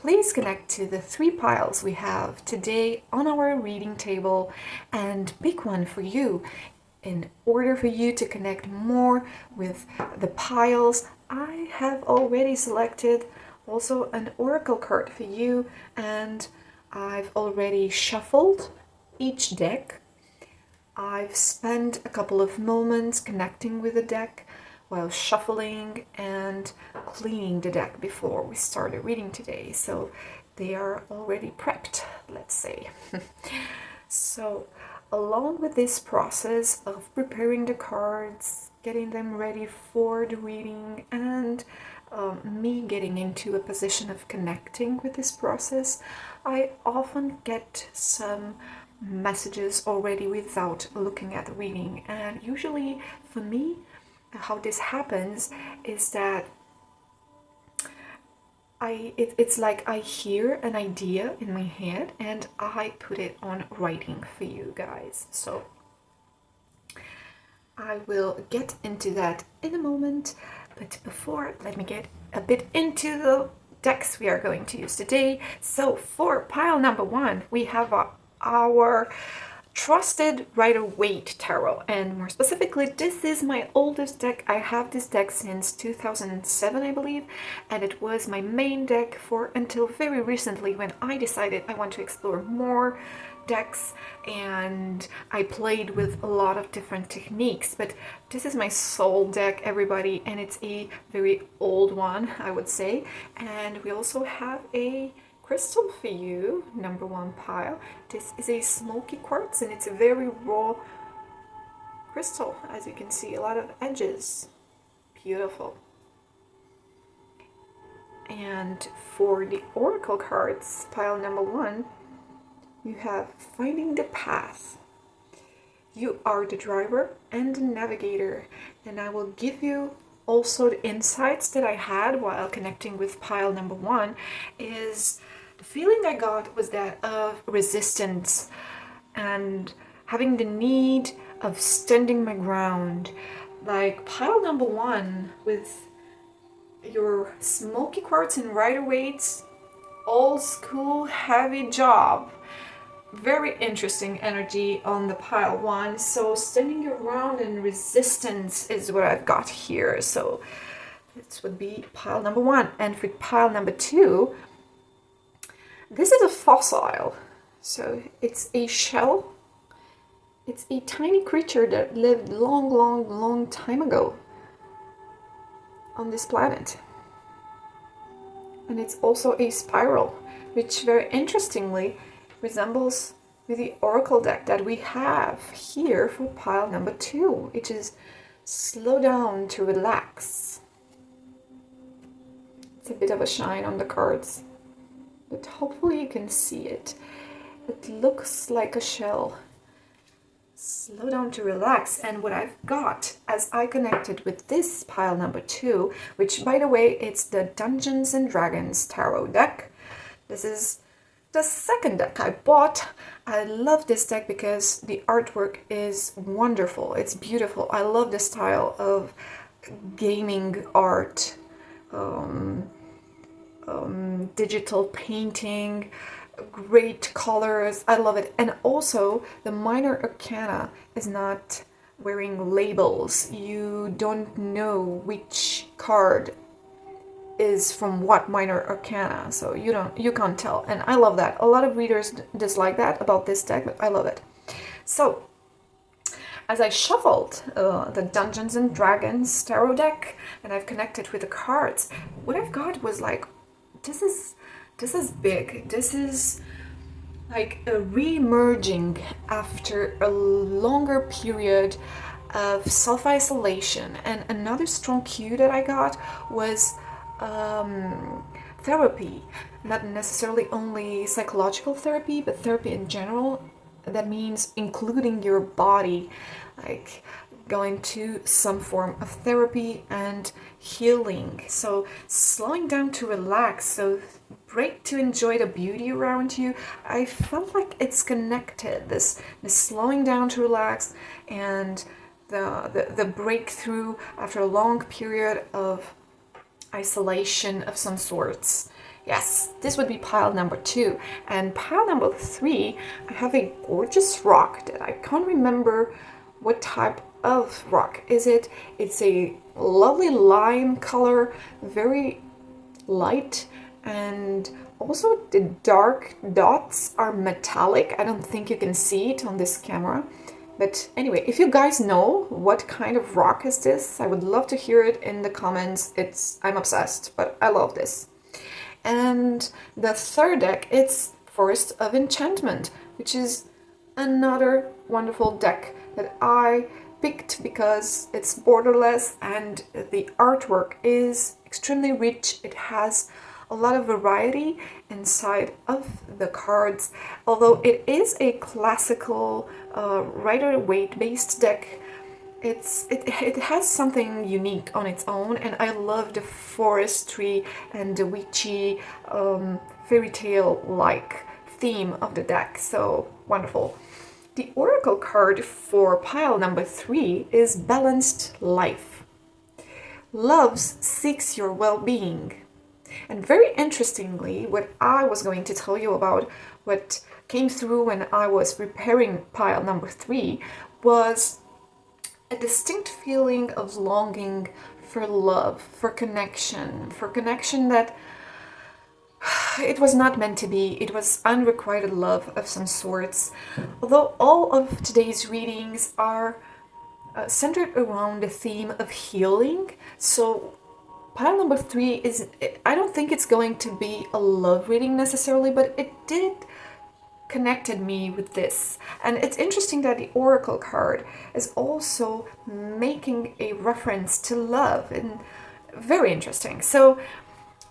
please connect to the 3 piles we have today on our reading table and pick one for you. In order for you to connect more with the piles, I have already selected also an oracle card for you, and I've already shuffled each deck. I've spent a couple of moments connecting with the deck while shuffling and cleaning the deck before we started reading today, so they are already prepped, let's say. So along with this process of preparing the cards, getting them ready for the reading, and me getting into a position of connecting with this process, I often get some messages already without looking at the reading. And usually for me, how this happens is that it's like I hear an idea in my head and I put it on writing for you guys. So I will get into that in a moment, but before, let me get a bit into the decks we are going to use today. So for pile number 1, we have our trusted Rider-Waite tarot, and more specifically, this is my oldest deck. I have this deck since 2007, I believe, and it was my main deck for until very recently, when I decided I want to explore more decks and I played with a lot of different techniques. But this is my soul deck, everybody, and it's a very old one, I would say. And we also have a crystal for you, number 1 pile. This is a smoky quartz, and it's a very raw crystal. As you can see, a lot of edges. Beautiful. And for the oracle cards, pile number 1, you have finding the path. You are the driver and the navigator, and I will give you also the insights that I had while connecting with pile number 1. Is the feeling I got was that of resistance and having the need of standing my ground. Like pile number 1 with your smoky quartz and Rider-Waite, old school heavy job. Very interesting energy on the pile 1. So standing your ground and resistance is what I've got here. So this would be pile number 1. And for pile number 2, this is a fossil. So it's a shell. It's a tiny creature that lived long time ago on this planet. And it's also a spiral, which very interestingly resembles with the oracle deck that we have here for pile number 2, which is slow down to relax. It's a bit of a shine on the cards, but hopefully you can see it. It looks like a shell. Slow down to relax. And what I've got as I connected with this pile number 2, which by the way, it's the Dungeons and Dragons tarot deck. This is the second deck I bought. I love this deck because the artwork is wonderful. It's beautiful. I love the style of gaming art, digital painting, great colors. I love it. And also the minor arcana is not wearing labels. You don't know which card is from what minor arcana, so you can't tell, and I love that. A lot of readers dislike that about this deck, but I love it. So as I shuffled the Dungeons and Dragons tarot deck and I've connected with the cards, what I've got was like, this is big. This is like a re-emerging after a longer period of self-isolation. And another strong cue that I got was therapy, not necessarily only psychological therapy, but therapy in general. That means including your body, like going to some form of therapy and healing. So slowing down to relax, so break to enjoy the beauty around you. I felt like it's connected, this slowing down to relax and the breakthrough after a long period of isolation of some sorts. Yes, this would be pile number 2. And pile number 3, I have a gorgeous rock that I can't remember what type of rock is it. It's a lovely lime color, very light, and also the dark dots are metallic. I don't think you can see it on this camera. But anyway, if you guys know what kind of rock is this, I would love to hear it in the comments. I'm obsessed, but I love this. And the third deck, it's Forest of Enchantment, which is another wonderful deck that I picked because it's borderless and the artwork is extremely rich. It has a lot of variety inside of the cards. Although it is a classical Rider-Waite based deck, it has something unique on its own, and I love the forestry and the witchy fairy tale like theme of the deck. So wonderful. The oracle card for pile number 3 is Balanced Life. Love seeks your well-being. And very interestingly, what I was going to tell you about, what came through when I was preparing pile number 3, was a distinct feeling of longing for love, for connection that it was not meant to be. It was unrequited love of some sorts. Although all of today's readings are centered around the theme of healing, so pile number 3 is, I don't think it's going to be a love reading necessarily, but it did connected me with this. And it's interesting that the oracle card is also making a reference to love, and very interesting. So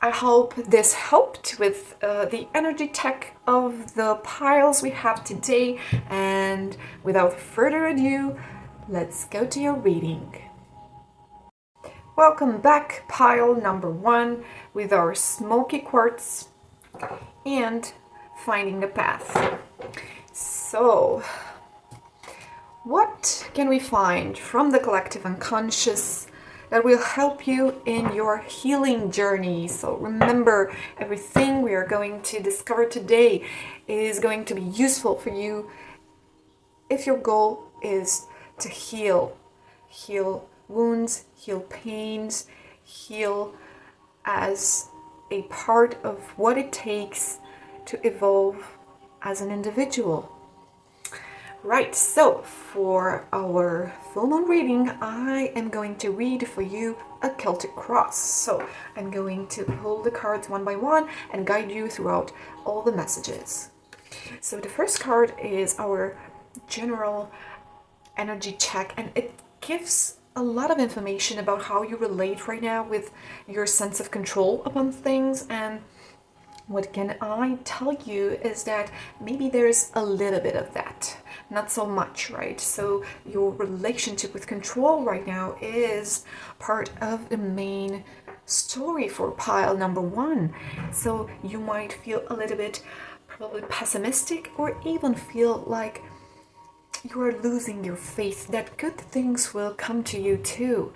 I hope this helped with the energy tech of the piles we have today. And without further ado, let's go to your reading. Welcome back, pile number 1, with our smoky quartz and finding the path. So, what can we find from the collective unconscious that will help you in your healing journey? So remember, everything we are going to discover today is going to be useful for you if your goal is to heal wounds, heal pains, heal as a part of what it takes to evolve as an individual. Right, so for our full moon reading, I am going to read for you a Celtic cross. So I'm going to pull the cards one by one and guide you throughout all the messages. So the first card is our general energy check, and it gives a lot of information about how you relate right now with your sense of control upon things. And what can I tell you is that maybe there's a little bit of that, not so much, right? So your relationship with control right now is part of the main story for pile number 1. So you might feel a little bit probably pessimistic, or even feel like you are losing your faith that good things will come to you too.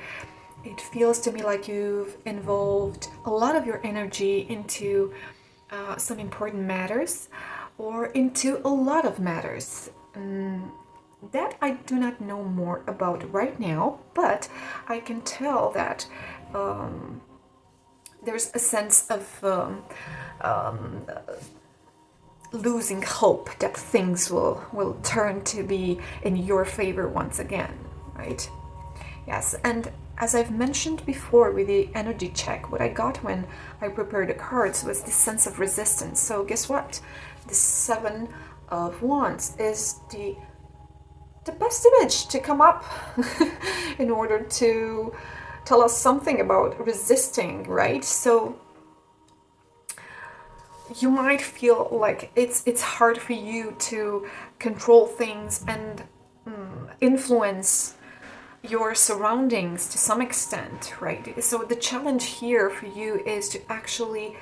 It feels to me like you've involved a lot of your energy into some important matters, or into a lot of matters. That I do not know more about right now, but I can tell that there's a sense of losing hope that things will turn to be in your favor once again, right? Yes, and as I've mentioned before with the energy check, what I got when I prepared the cards was this sense of resistance. So guess what? The 7 of Wands is the best image to come up in order to tell us something about resisting, right? So you might feel like it's hard for you to control things and influence your surroundings to some extent, right? So the challenge here for you is to actually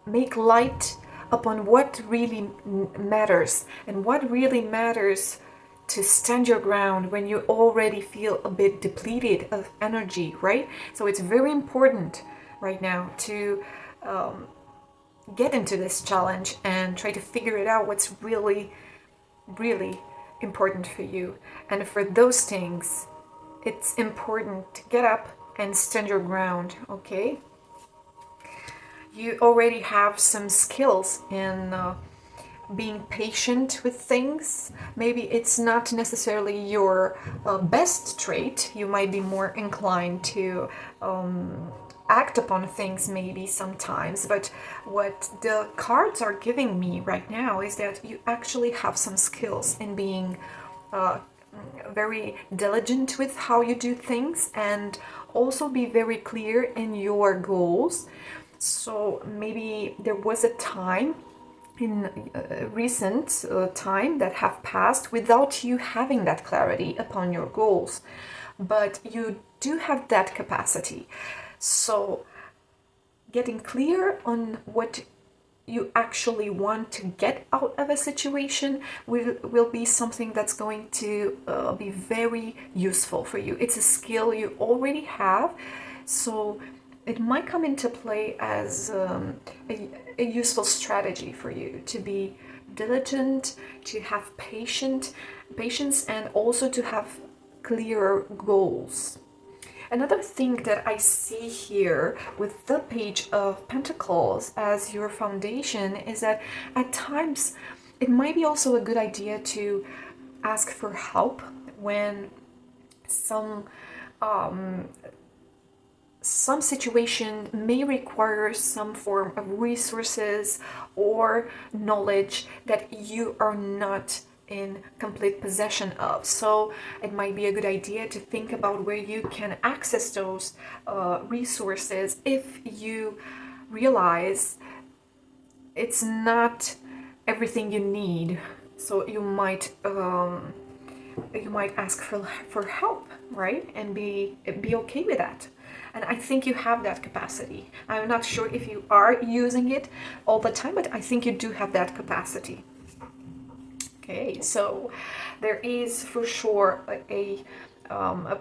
make light upon what really matters, and what really matters to stand your ground when you already feel a bit depleted of energy, right? So it's very important right now to get into this challenge and try to figure it out what's really, really important for you. And for those things, it's important to get up and stand your ground, okay? You already have some skills in being patient with things. Maybe it's not necessarily your best trait. You might be more inclined to act upon things maybe sometimes, but what the cards are giving me right now is that you actually have some skills in being very diligent with how you do things, and also be very clear in your goals. So maybe there was a time in recent time that have passed without you having that clarity upon your goals, but you do have that capacity. So getting clear on what you actually want to get out of a situation will be something that's going to be very useful for you. It's a skill you already have, so it might come into play as a useful strategy for you to be diligent, to have patience, and also to have clearer goals. Another thing that I see here with the Page of Pentacles as your foundation is that at times it might be also a good idea to ask for help when some situation may require some form of resources or knowledge that you are not in complete possession of. So it might be a good idea to think about where you can access those resources if you realize it's not everything you need. So you might ask for help, right? And be okay with that. And I think you have that capacity. I'm not sure if you are using it all the time, but I think you do have that capacity. Okay, so there is for sure a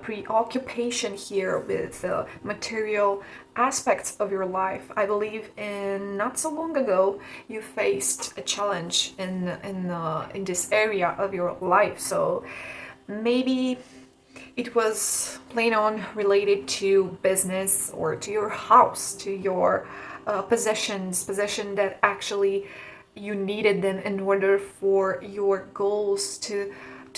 preoccupation here with material aspects of your life. I believe not so long ago you faced a challenge in this area of your life. So maybe it was plain on related to business or to your house, to your possession that actually you needed them in order for your goals to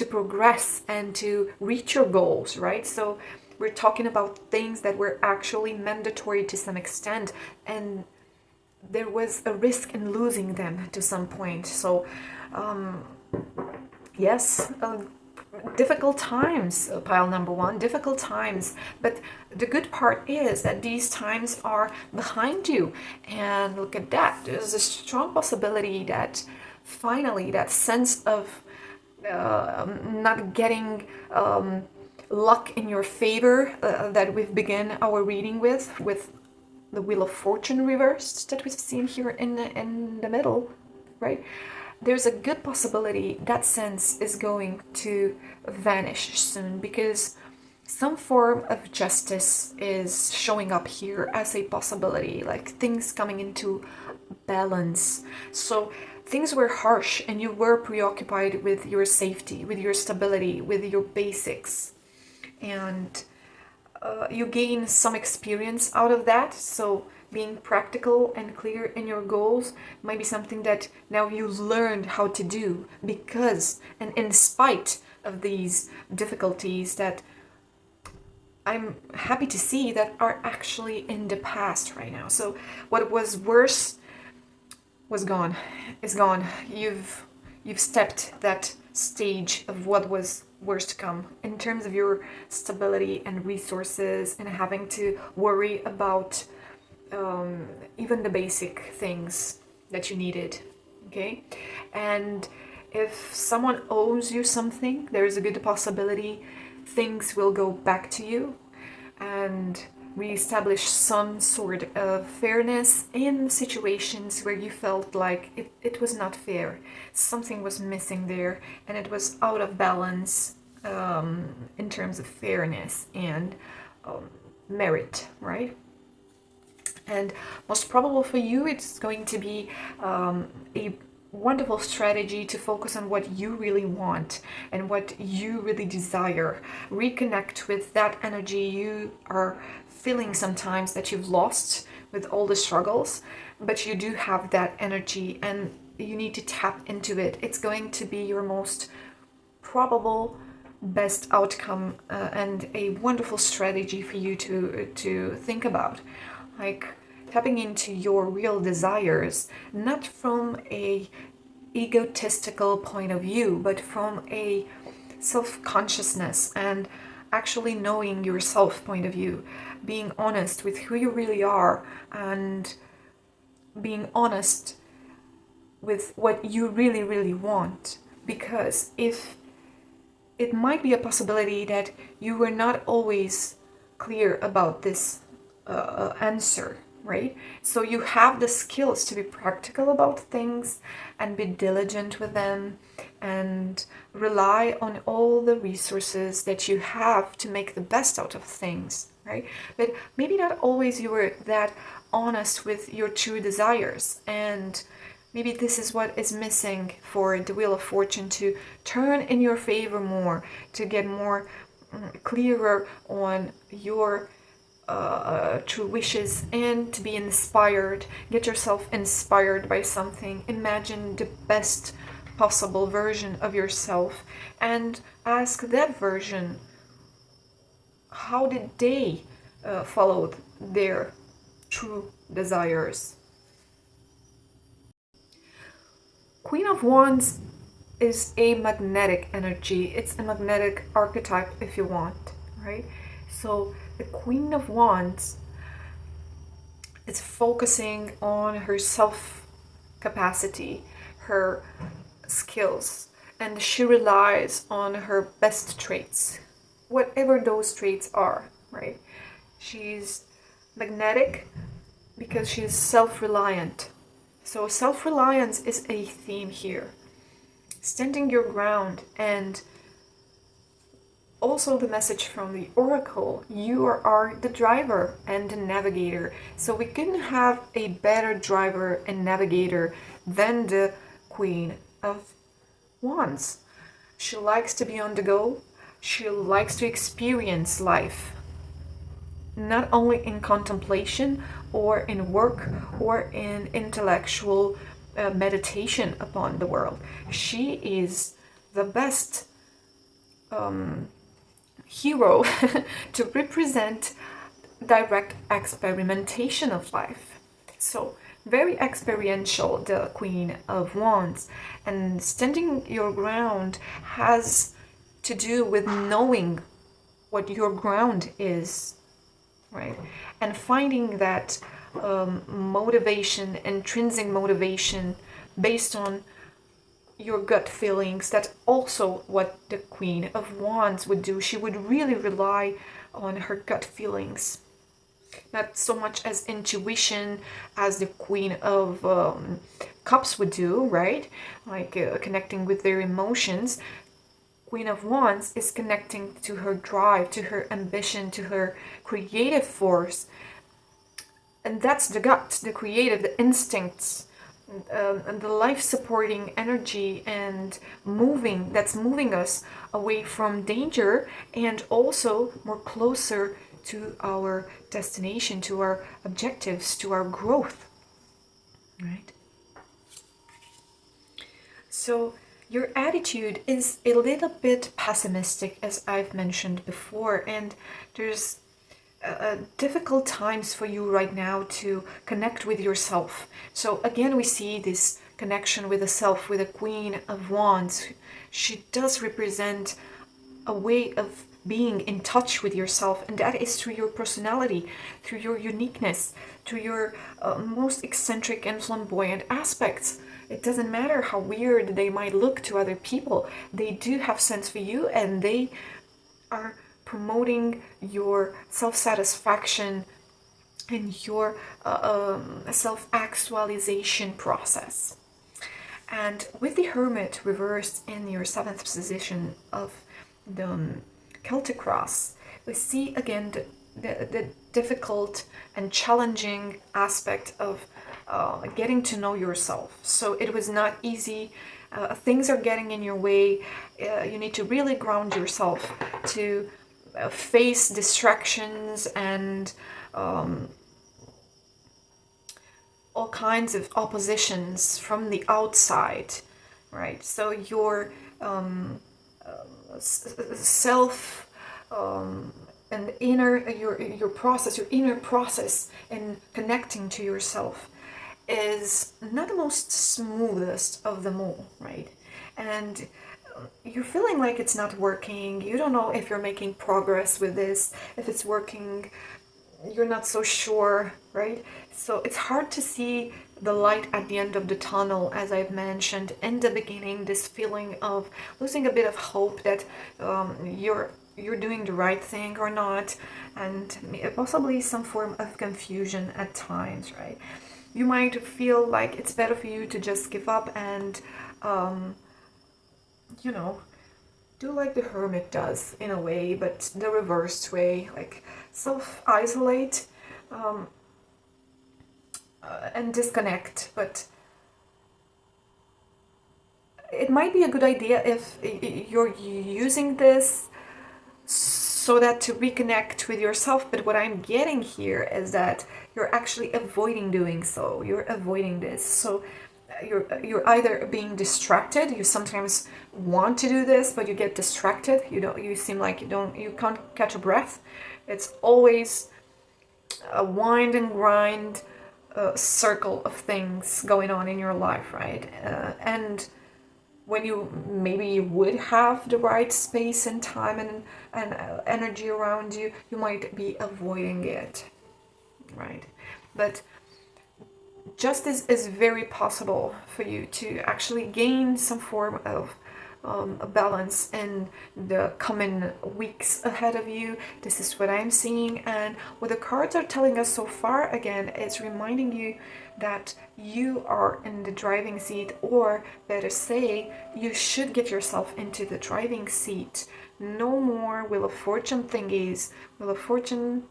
progress and to reach your goals, right? So we're talking about things that were actually mandatory to some extent, and there was a risk in losing them to some point. So yes, difficult times, pile number one, difficult times. But the good part is that these times are behind you. And look at that. There's a strong possibility that finally that sense of not getting luck in your favor that we've begun our reading with the Wheel of Fortune reversed that we've seen here in the middle, right? There's a good possibility that sense is going to vanish soon, because some form of justice is showing up here as a possibility, like things coming into balance. So things were harsh and you were preoccupied with your safety, with your stability, with your basics, and you gain some experience out of that. So being practical and clear in your goals might be something that now you've learned how to do, because and in spite of these difficulties that I'm happy to see that are actually in the past right now. So what was worse was gone, is gone. You've stepped that stage of what was worse to come in terms of your stability and resources and having to worry about even the basic things that you needed, okay? And if someone owes you something, there's a good possibility things will go back to you and reestablish some sort of fairness in situations where you felt like it was not fair. Something was missing there and it was out of balance in terms of fairness and merit, right? And most probable for you, it's going to be a wonderful strategy to focus on what you really want and what you really desire. Reconnect with that energy you are feeling sometimes that you've lost with all the struggles, but you do have that energy and you need to tap into it. It's going to be your most probable best outcome and a wonderful strategy for you to think about, like tapping into your real desires, not from a egotistical point of view, but from a self-consciousness and actually knowing yourself point of view, being honest with who you really are and being honest with what you really, really want. Because if it might be a possibility that you were not always clear about this answer, right? So you have the skills to be practical about things and be diligent with them and rely on all the resources that you have to make the best out of things, right? But maybe not always you were that honest with your true desires, and maybe this is what is missing for the Wheel of Fortune to turn in your favor more, to get more clearer on your true wishes and to be inspired. Get yourself inspired by something. Imagine the best possible version of yourself and ask that version, how did they follow their true desires? Queen of Wands is a magnetic energy. It's a magnetic archetype if you want, right? So the Queen of Wands is focusing on her self capacity, her skills, and she relies on her best traits, whatever those traits are, right? She's magnetic because she's self-reliant. So self-reliance is a theme here. Standing your ground, and also the message from the Oracle, you are the driver and the navigator. So we couldn't have a better driver and navigator than the Queen of Wands. She likes to be on the go. She likes to experience life, not only in contemplation or in work or in intellectual meditation upon the world. She is the best hero to represent direct experimentation of life. So very experiential, the Queen of Wands, and standing your ground has to do with knowing what your ground is, right? And finding that motivation, intrinsic motivation based on your gut feelings. That's also what the Queen of Wands would do. She would really rely on her gut feelings, not so much as intuition as the Queen of Cups would do, right? Like connecting with their emotions. Queen of Wands is connecting to her drive, to her ambition, to her creative force. And that's the gut, the creative, the instincts, and the life-supporting energy and that's moving us away from danger and also more closer to our destination, to our objectives, to our growth, right? So your attitude is a little bit pessimistic, as I've mentioned before, and there's difficult times for you right now to connect with yourself. So again, we see this connection with the self, with the Queen of Wands. She does represent a way of being in touch with yourself, and that is through your personality, through your uniqueness, through your most eccentric and flamboyant aspects. It doesn't matter how weird they might look to other people. They do have sense for you, and they are promoting your self-satisfaction and your self-actualization process. And with the Hermit reversed in your 7th position of the Celtic cross, we see again the difficult and challenging aspect of getting to know yourself. So it was not easy. Things are getting in your way. You need to really ground yourself to face distractions and all kinds of oppositions from the outside, right? So your self and your process, your inner process in connecting to yourself is not the most smoothest of them all, right? And you're feeling like it's not working. You don't know if you're making progress with this, if it's working. You're not so sure, right? So it's hard to see the light at the end of the tunnel, as I've mentioned in the beginning. This feeling of losing a bit of hope that you're doing the right thing or not, and possibly some form of confusion at times, right? You might feel like it's better for you to just give up and you know, do like the hermit does in a way, but the reversed way, like self-isolate and disconnect. But it might be a good idea if you're using this so that to reconnect with yourself. But what I'm getting here is that you're actually avoiding doing so. You're avoiding this. So you're either being distracted. You sometimes want to do this, but you get distracted. You seem like you can't catch a breath. It's always a wind and grind circle of things going on in your life, right? And when maybe you would have the right space and time and energy around you, you might be avoiding it, right? But justice is very possible for you to actually gain some form of a balance in the coming weeks ahead of you. This is what I'm seeing, and what the cards are telling us so far, again, it's reminding you that you are in the driving seat, or better say, you should get yourself into the driving seat. No more Wheel of Fortune thingies. Wheel of Fortune,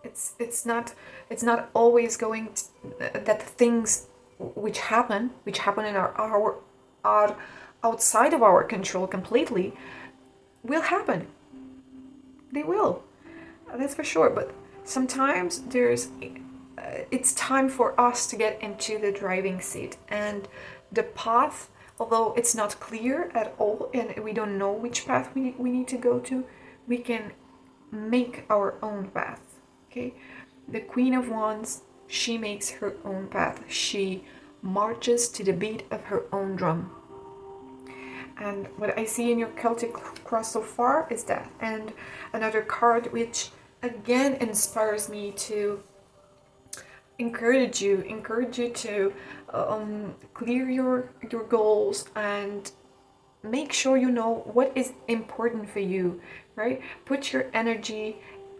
it's not always going to, that things which happen in our outside of our control completely will happen. They will, that's for sure. But sometimes it's time for us to get into the driving seat, and the path, although it's not clear at all and we don't know which path we need to go to, we can make our own path. Okay, the Queen of Wands, she makes her own path. She marches to the beat of her own drum. And what I see in your Celtic cross so far is that. And another card which again inspires me to encourage you to clear your goals and make sure you know what is important for you, right? Put your energy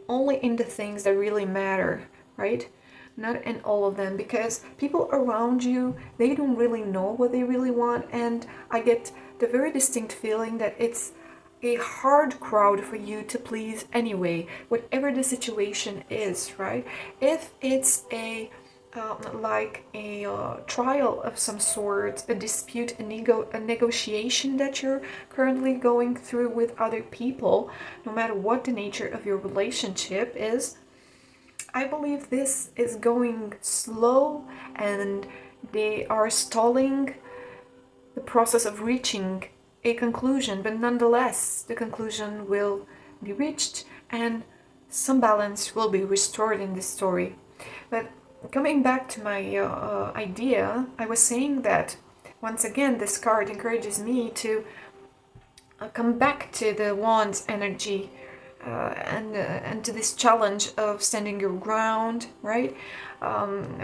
only in the things that really matter, right? Not in all of them, because people around you, they don't really know what they really want, and I get the very distinct feeling that it's a hard crowd for you to please anyway, whatever the situation is, right? If it's a trial of some sort, a dispute, a negotiation that you're currently going through with other people, no matter what the nature of your relationship is, I believe this is going slow and they are stalling the process of reaching a conclusion, but nonetheless, the conclusion will be reached and some balance will be restored in this story. But coming back to my idea, I was saying that once again this card encourages me to come back to the Wand's energy and to this challenge of standing your ground, right?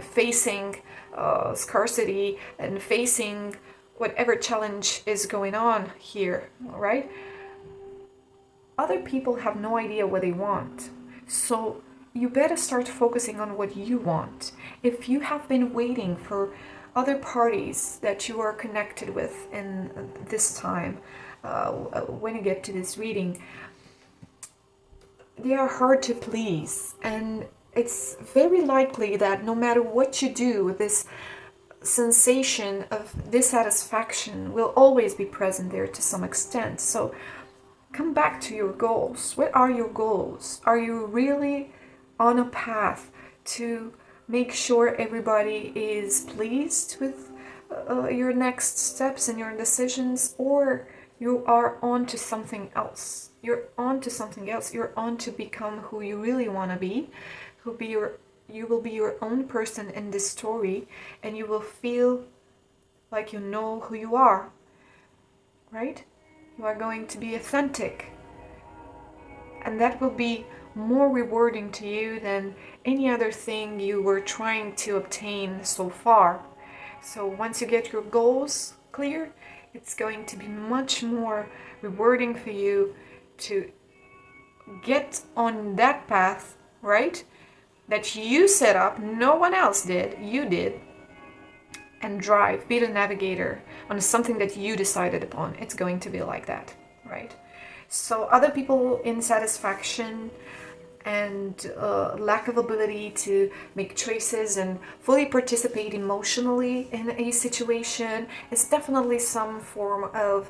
Facing scarcity and facing whatever challenge is going on here, right? Other people have no idea what they want, so you better start focusing on what you want. If you have been waiting for other parties that you are connected with in this time, when you get to this reading, they are hard to please, and it's very likely that no matter what you do, this sensation of dissatisfaction will always be present there to some extent. So come back to your goals. What are your goals? Are you really on a path to make sure everybody is pleased with your next steps and your decisions, or you are on to something else? You're on to something else. You're on to become who you really want to be, you will be your own person in this story, and you will feel like you know who you are, right? You are going to be authentic, and that will be more rewarding to you than any other thing you were trying to obtain so far. So once you get your goals clear, it's going to be much more rewarding for you to get on that path, right? That you set up, no one else did, you did, and drive, be the navigator on something that you decided upon. It's going to be like that, right? So other people in satisfaction and lack of ability to make choices and fully participate emotionally in a situation is definitely some form of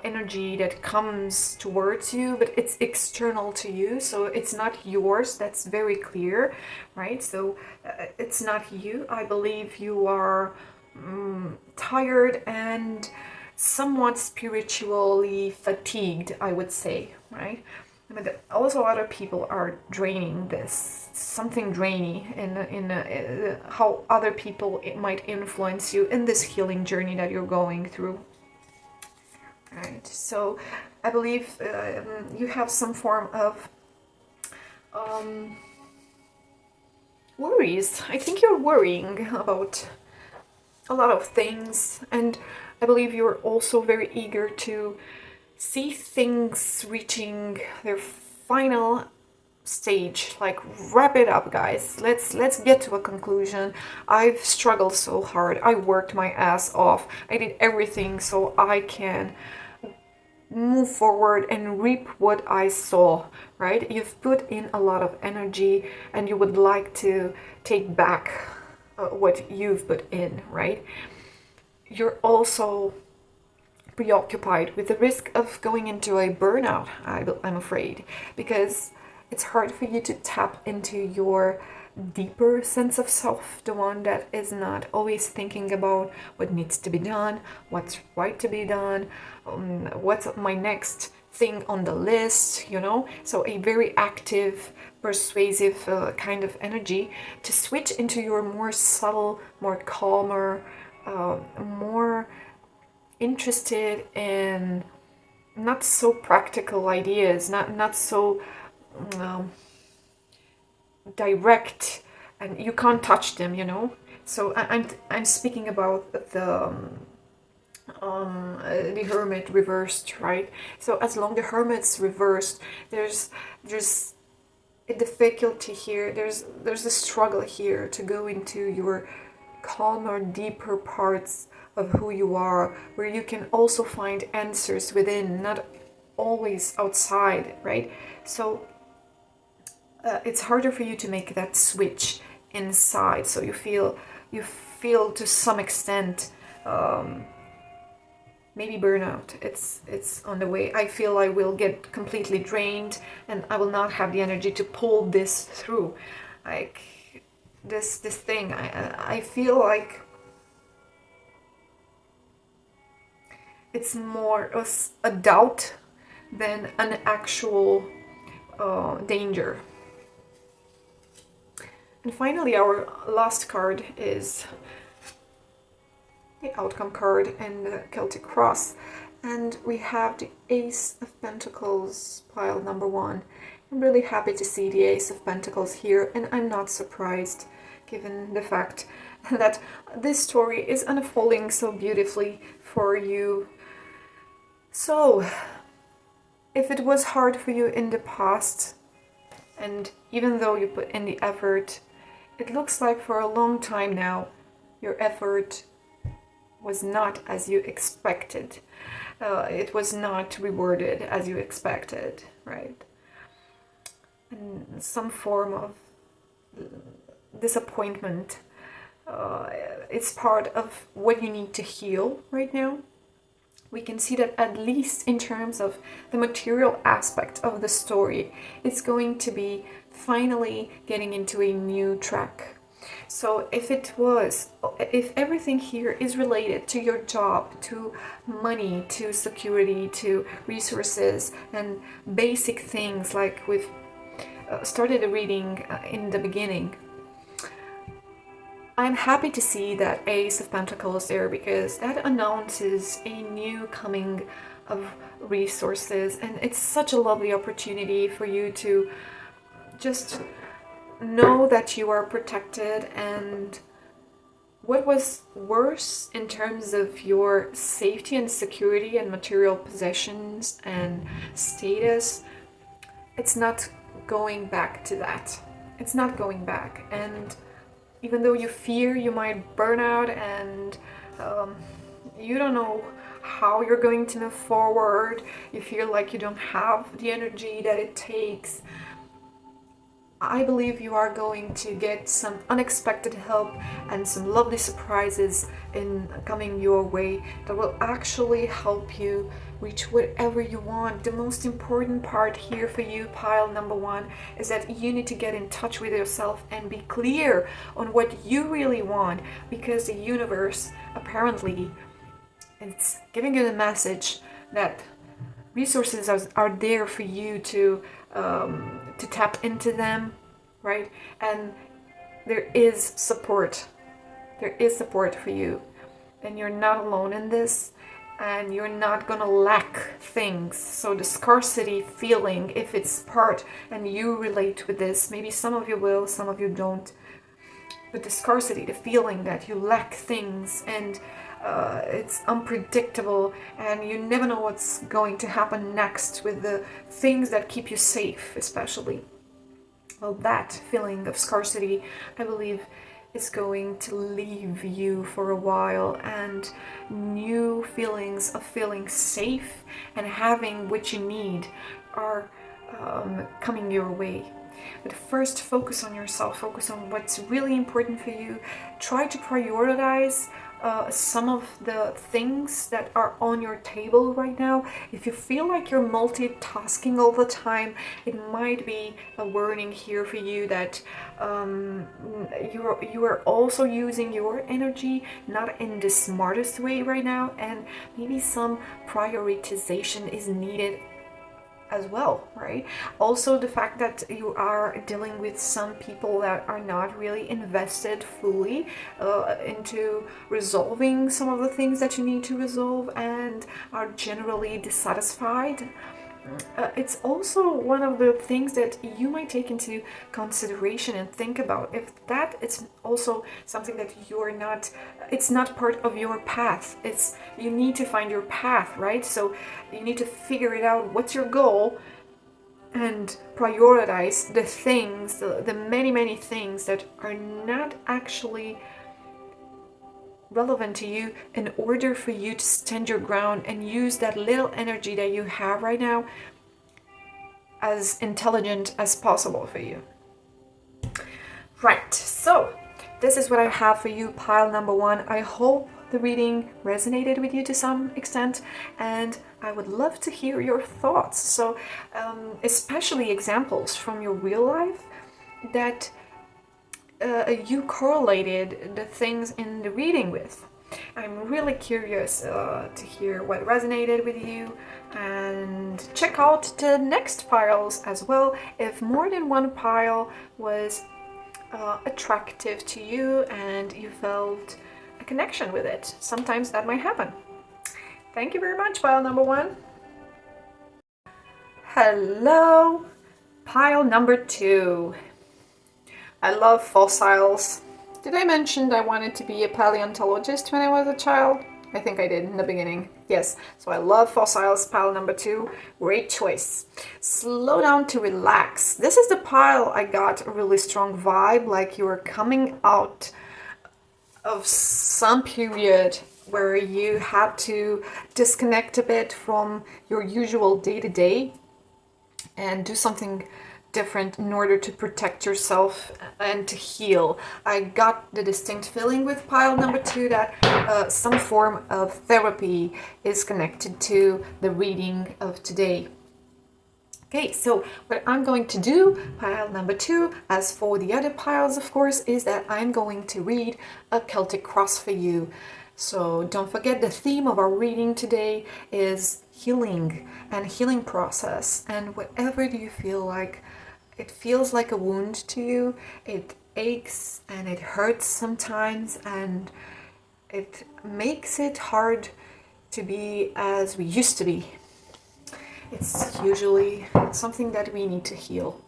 energy that comes towards you, but it's external to you, so it's not yours. That's very clear, right? So it's not you. I believe you are tired and somewhat spiritually fatigued, I would say, right? But also other people are draining this, something drainy in how other people it might influence you in this healing journey that you're going through. Right, so I believe you have some form of worries. I think you're worrying about a lot of things, and I believe you're also very eager to see things reaching their final stage. Like, wrap it up, guys. Let's get to a conclusion. I've struggled so hard. I worked my ass off. I did everything so I can move forward and reap what I saw, right? You've put in a lot of energy and you would like to take back what you've put in, right? You're also preoccupied with the risk of going into a burnout, I'm afraid, because it's hard for you to tap into your deeper sense of self, the one that is not always thinking about what needs to be done, what's right to be done, what's my next thing on the list, you know? So a very active, persuasive kind of energy to switch into your more subtle, more calmer, more interested in not so practical ideas, not so direct, and you can't touch them, you know. So I'm speaking about the Hermit reversed, right? So as long the Hermit's reversed, there's a difficulty here. There's a struggle here to go into your calmer, deeper parts of who you are, where you can also find answers within, not always outside, right? So it's harder for you to make that switch inside. So you feel to some extent maybe burnout. It's on the way. I feel I will get completely drained and I will not have the energy to pull this through. Like this thing, I feel like it's more a doubt than an actual danger. And finally, our last card is the Outcome card and the Celtic Cross. And we have the Ace of Pentacles, pile number 1. I'm really happy to see the Ace of Pentacles here, and I'm not surprised given the fact that this story is unfolding so beautifully for you. So, if it was hard for you in the past, and even though you put in the effort, it looks like for a long time now, your effort was not as you expected. It was not rewarded as you expected, right? and some form of disappointment. It's part of what you need to heal right now. We can see that at least in terms of the material aspect of the story, it's going to be finally getting into a new track. So if everything here is related to your job, to money, to security, to resources, and basic things like we've started the reading in the beginning, I'm happy to see that Ace of Pentacles there, because that announces a new coming of resources, and it's such a lovely opportunity for you to just know that you are protected. And what was worse in terms of your safety and security and material possessions and status, it's not going back to that. It's not going back. And even though you fear you might burn out and you don't know how you're going to move forward, you feel like you don't have the energy that it takes, I believe you are going to get some unexpected help and some lovely surprises in coming your way that will actually help you reach whatever you want. The most important part here for you, pile number one, is that you need to get in touch with yourself and be clear on what you really want, because the universe apparently it's giving you the message that resources are there for you to tap into them, right? And there is support. There is support for you. And you're not alone in this. And you're not gonna lack things. So the scarcity feeling, if it's part and you relate with this, maybe some of you will, some of you don't. But the scarcity, the feeling that you lack things, and it's unpredictable, and you never know what's going to happen next with the things that keep you safe, especially. Well, that feeling of scarcity, I believe, is going to leave you for a while, and new feelings of feeling safe and having what you need are coming your way. But first, focus on yourself, focus on what's really important for you. Try to prioritize some of the things that are on your table right now. If you feel like you're multitasking all the time, it might be a warning here for you that you are also using your energy not in the smartest way right now, and maybe some prioritization is needed as well, right? Also, the fact that you are dealing with some people that are not really invested fully into resolving some of the things that you need to resolve and are generally dissatisfied. It's also one of the things that you might take into consideration and think about, if that is also something that you're not, it's not part of your path. It's, you need to find your path, right? So you need to figure it out, what's your goal, and prioritize the things, the many things that are not actually relevant to you, in order for you to stand your ground and use that little energy that you have right now as intelligent as possible for you. Right, so this is what I have for you, pile number one. I hope the reading resonated with you to some extent, and I would love to hear your thoughts. So especially examples from your real life that you correlated the things in the reading with. I'm really curious to hear what resonated with you, and check out the next piles as well if more than one pile was attractive to you and you felt a connection with it. Sometimes that might happen. Thank you very much, pile number one. Hello, pile number two. I love fossils. Did I mention I wanted to be a paleontologist when I was a child? I think I did in the beginning. Yes, so I love fossils, pile number two. Great choice. Slow down to relax. This is the pile I got a really strong vibe, like you were coming out of some period where you had to disconnect a bit from your usual day-to-day and do something different in order to protect yourself and to heal. I got the distinct feeling with pile number 2 that some form of therapy is connected to the reading of today. Okay, so what I'm going to do, pile number 2, as for the other piles, of course, is that I'm going to read a Celtic cross for you. So don't forget, the theme of our reading today is healing and healing process. And whatever you feel like, it feels like a wound to you, it aches and it hurts sometimes, and it makes it hard to be as we used to be. It's usually something that we need to heal.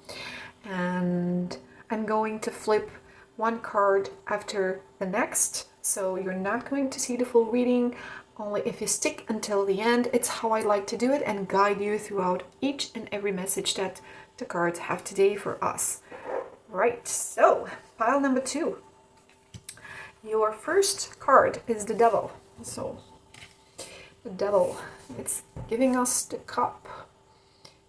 And I'm going to flip one card after the next, so you're not going to see the full reading, only if you stick until the end. It's how I like to do it and guide you throughout each and every message that the cards have today for us. Right, so pile number 2. Your first card is the Devil. So the Devil, it's giving us the Cup.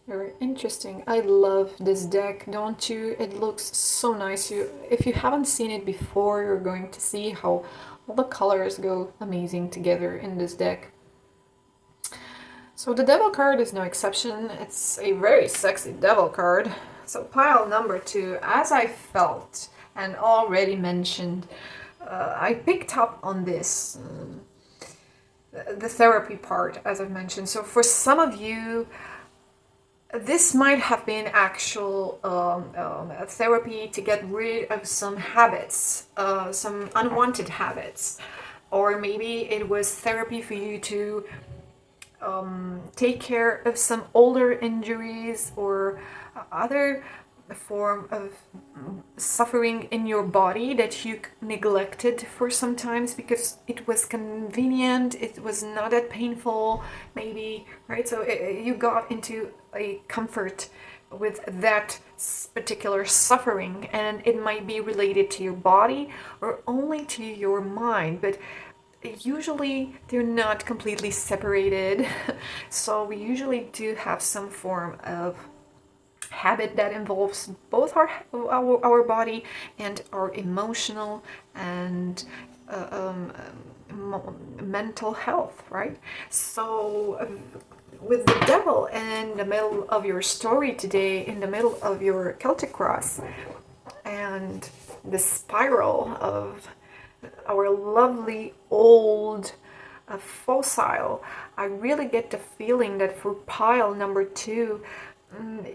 Very interesting. I love this deck, don't you? It looks so nice. If you haven't seen it before, you're going to see how all the colors go amazing together in this deck. So the Devil card is no exception. It's a very sexy Devil card. So pile number 2, as I felt and already mentioned, I picked up on this, the therapy part, as I've mentioned. So for some of you, this might have been actual therapy to get rid of some habits, some unwanted habits, or maybe it was therapy for you to take care of some older injuries or other form of suffering in your body that you neglected for some times because it was convenient, it was not that painful, maybe, right? So you got into a comfort with that particular suffering, and it might be related to your body or only to your mind, but usually they're not completely separated. So we usually do have some form of habit that involves both our body and our emotional and mental health, right? So with the Devil in the middle of your story today, in the middle of your Celtic cross, and the spiral of our lovely old fossil, I really get the feeling that for pile number 2,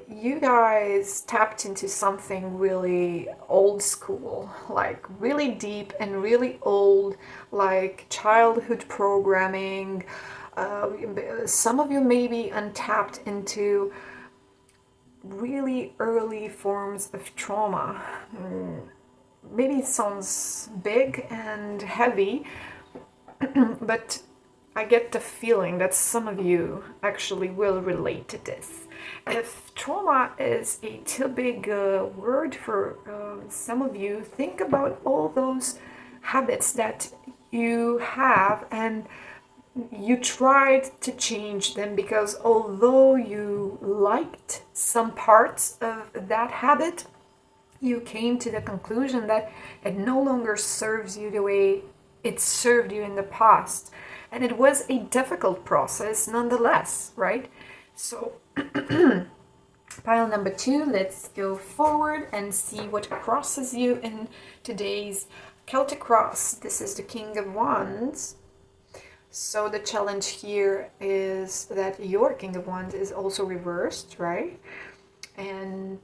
you guys tapped into something really old school, like really deep and really old, like childhood programming. Some of you may be untapped into really early forms of trauma. Maybe it sounds big and heavy, but I get the feeling that some of you actually will relate to this. If trauma is a too big word for some of you, think about all those habits that you have and you tried to change them because although you liked some parts of that habit, you came to the conclusion that it no longer serves you the way it served you in the past. And it was a difficult process nonetheless, right? So pile number 2, let's go forward and see what crosses you in today's Celtic cross. This is the King of Wands. So the challenge here is that your King of Wands is also reversed, right? And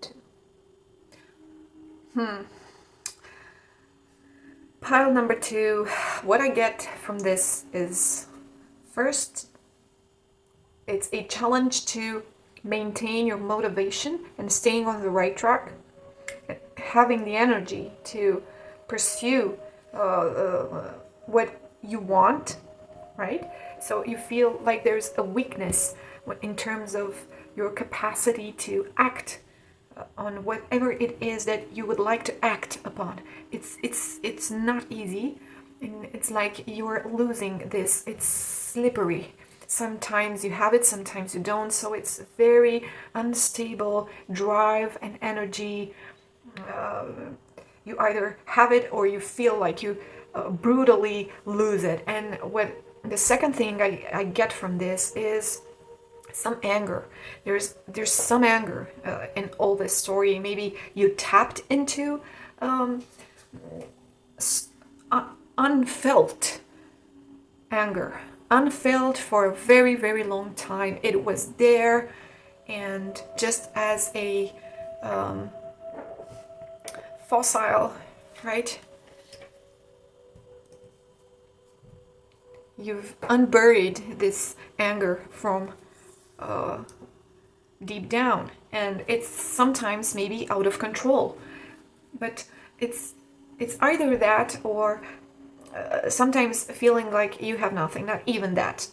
pile number 2, what I get from this is, first, it's a challenge to maintain your motivation and staying on the right track, having the energy to pursue what you want, right? So you feel like there's a weakness in terms of your capacity to act on whatever it is that you would like to act upon. It's not easy, and it's like you're losing this. It's slippery. Sometimes you have it, sometimes you don't. So it's very unstable drive and energy. You either have it or you feel like you brutally lose it. And what the second thing I get from this is some anger. There's some anger in all this story. Maybe you tapped into unfelt anger, unfelt for a very, very long time. It was there, and just as a fossil, right? You've unburied this anger from deep down, and it's sometimes maybe out of control, but it's either that or sometimes feeling like you have nothing, not even that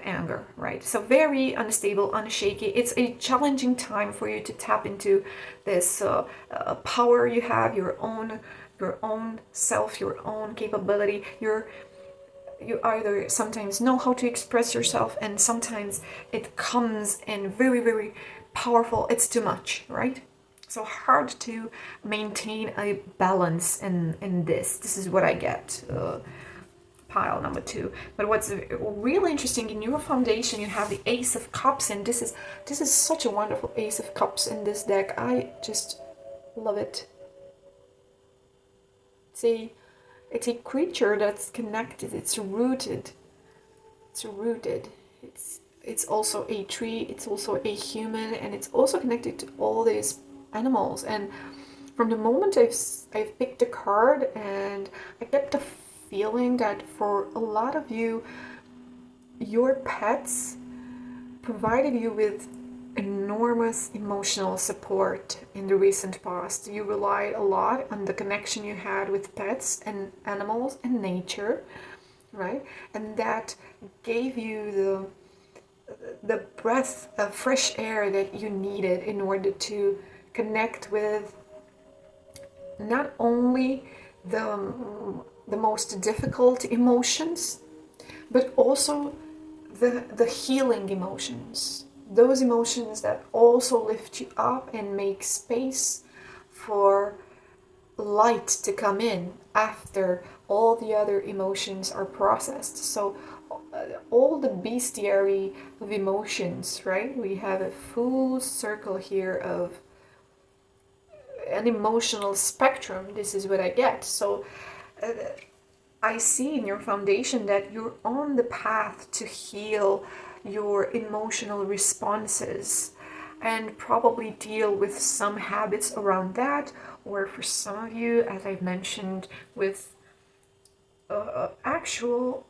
anger, right? So very unstable, unshaky. It's a challenging time for you to tap into this power you have, your own self, your own capability. You either sometimes know how to express yourself, and sometimes it comes in very, very powerful. It's too much, right? So hard to maintain a balance in this. This is what I get. Pile number 2. But what's really interesting, in your foundation you have the Ace of Cups, and this is such a wonderful Ace of Cups in this deck. I just love it. It's a creature that's connected. It's rooted. It's also a tree. It's also a human, and it's also connected to all these animals. And from the moment I've picked a card, and I get the feeling that for a lot of you, your pets provided you with enormous emotional support in the recent past. You relied a lot on the connection you had with pets and animals and nature, right? And that gave you the breath of fresh air that you needed in order to connect with not only the most difficult emotions, but also the healing emotions. Those emotions that also lift you up and make space for light to come in after all the other emotions are processed. So all the bestiary of emotions, right? We have a full circle here of an emotional spectrum. This is what I get. So I see in your foundation that you're on the path to heal your emotional responses and probably deal with some habits around that, or for some of you, as I've mentioned, with actual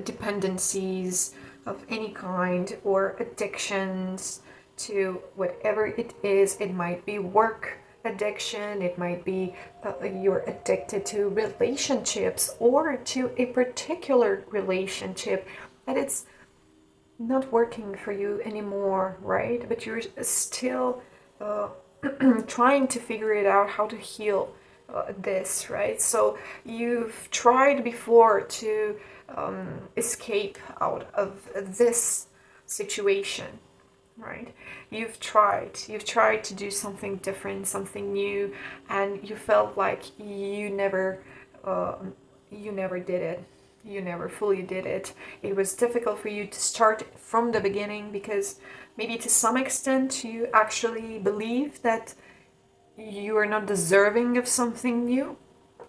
dependencies of any kind or addictions to whatever it is. It might be work addiction, it might be you're addicted to relationships, or to a particular relationship that it's not working for you anymore, right? But you're still trying to figure it out, how to heal this, right? So you've tried before to escape out of this situation, right? You've tried to do something different, something new, and you felt like you never did it. You never fully did it. It was difficult for you to start from the beginning because maybe to some extent you actually believe that you are not deserving of something new,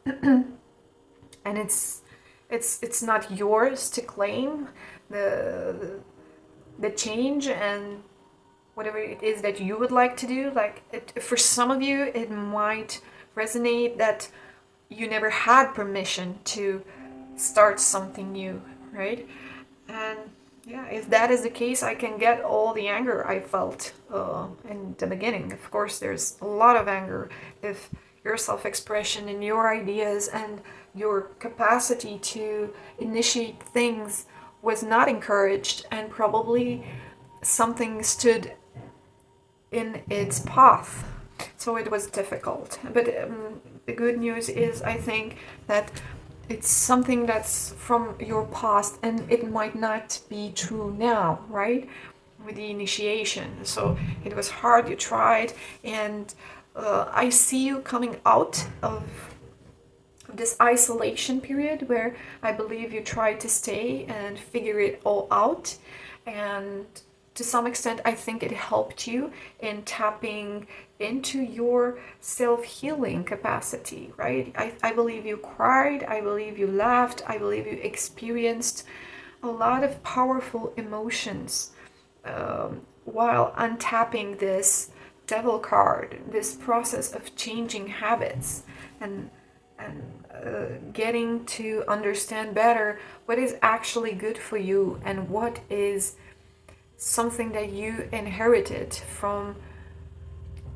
and it's not yours to claim the change and whatever it is that you would like to do. For some of you, it might resonate that you never had permission to start something new, right? And yeah, if that is the case, I can get all the anger I felt in the beginning. Of course, there's a lot of anger if your self-expression and your ideas and your capacity to initiate things was not encouraged, and probably something stood in its path. So it was difficult. But the good news is, I think, that it's something that's from your past, and it might not be true now, right? With the initiation, so it was hard, you tried, and I see you coming out of this isolation period where I believe you tried to stay and figure it all out. And to some extent, I think it helped you in tapping into your self-healing capacity, right? I believe you cried, I believe you laughed, I believe you experienced a lot of powerful emotions while untapping this devil card, this process of changing habits and getting to understand better what is actually good for you and what is something that you inherited from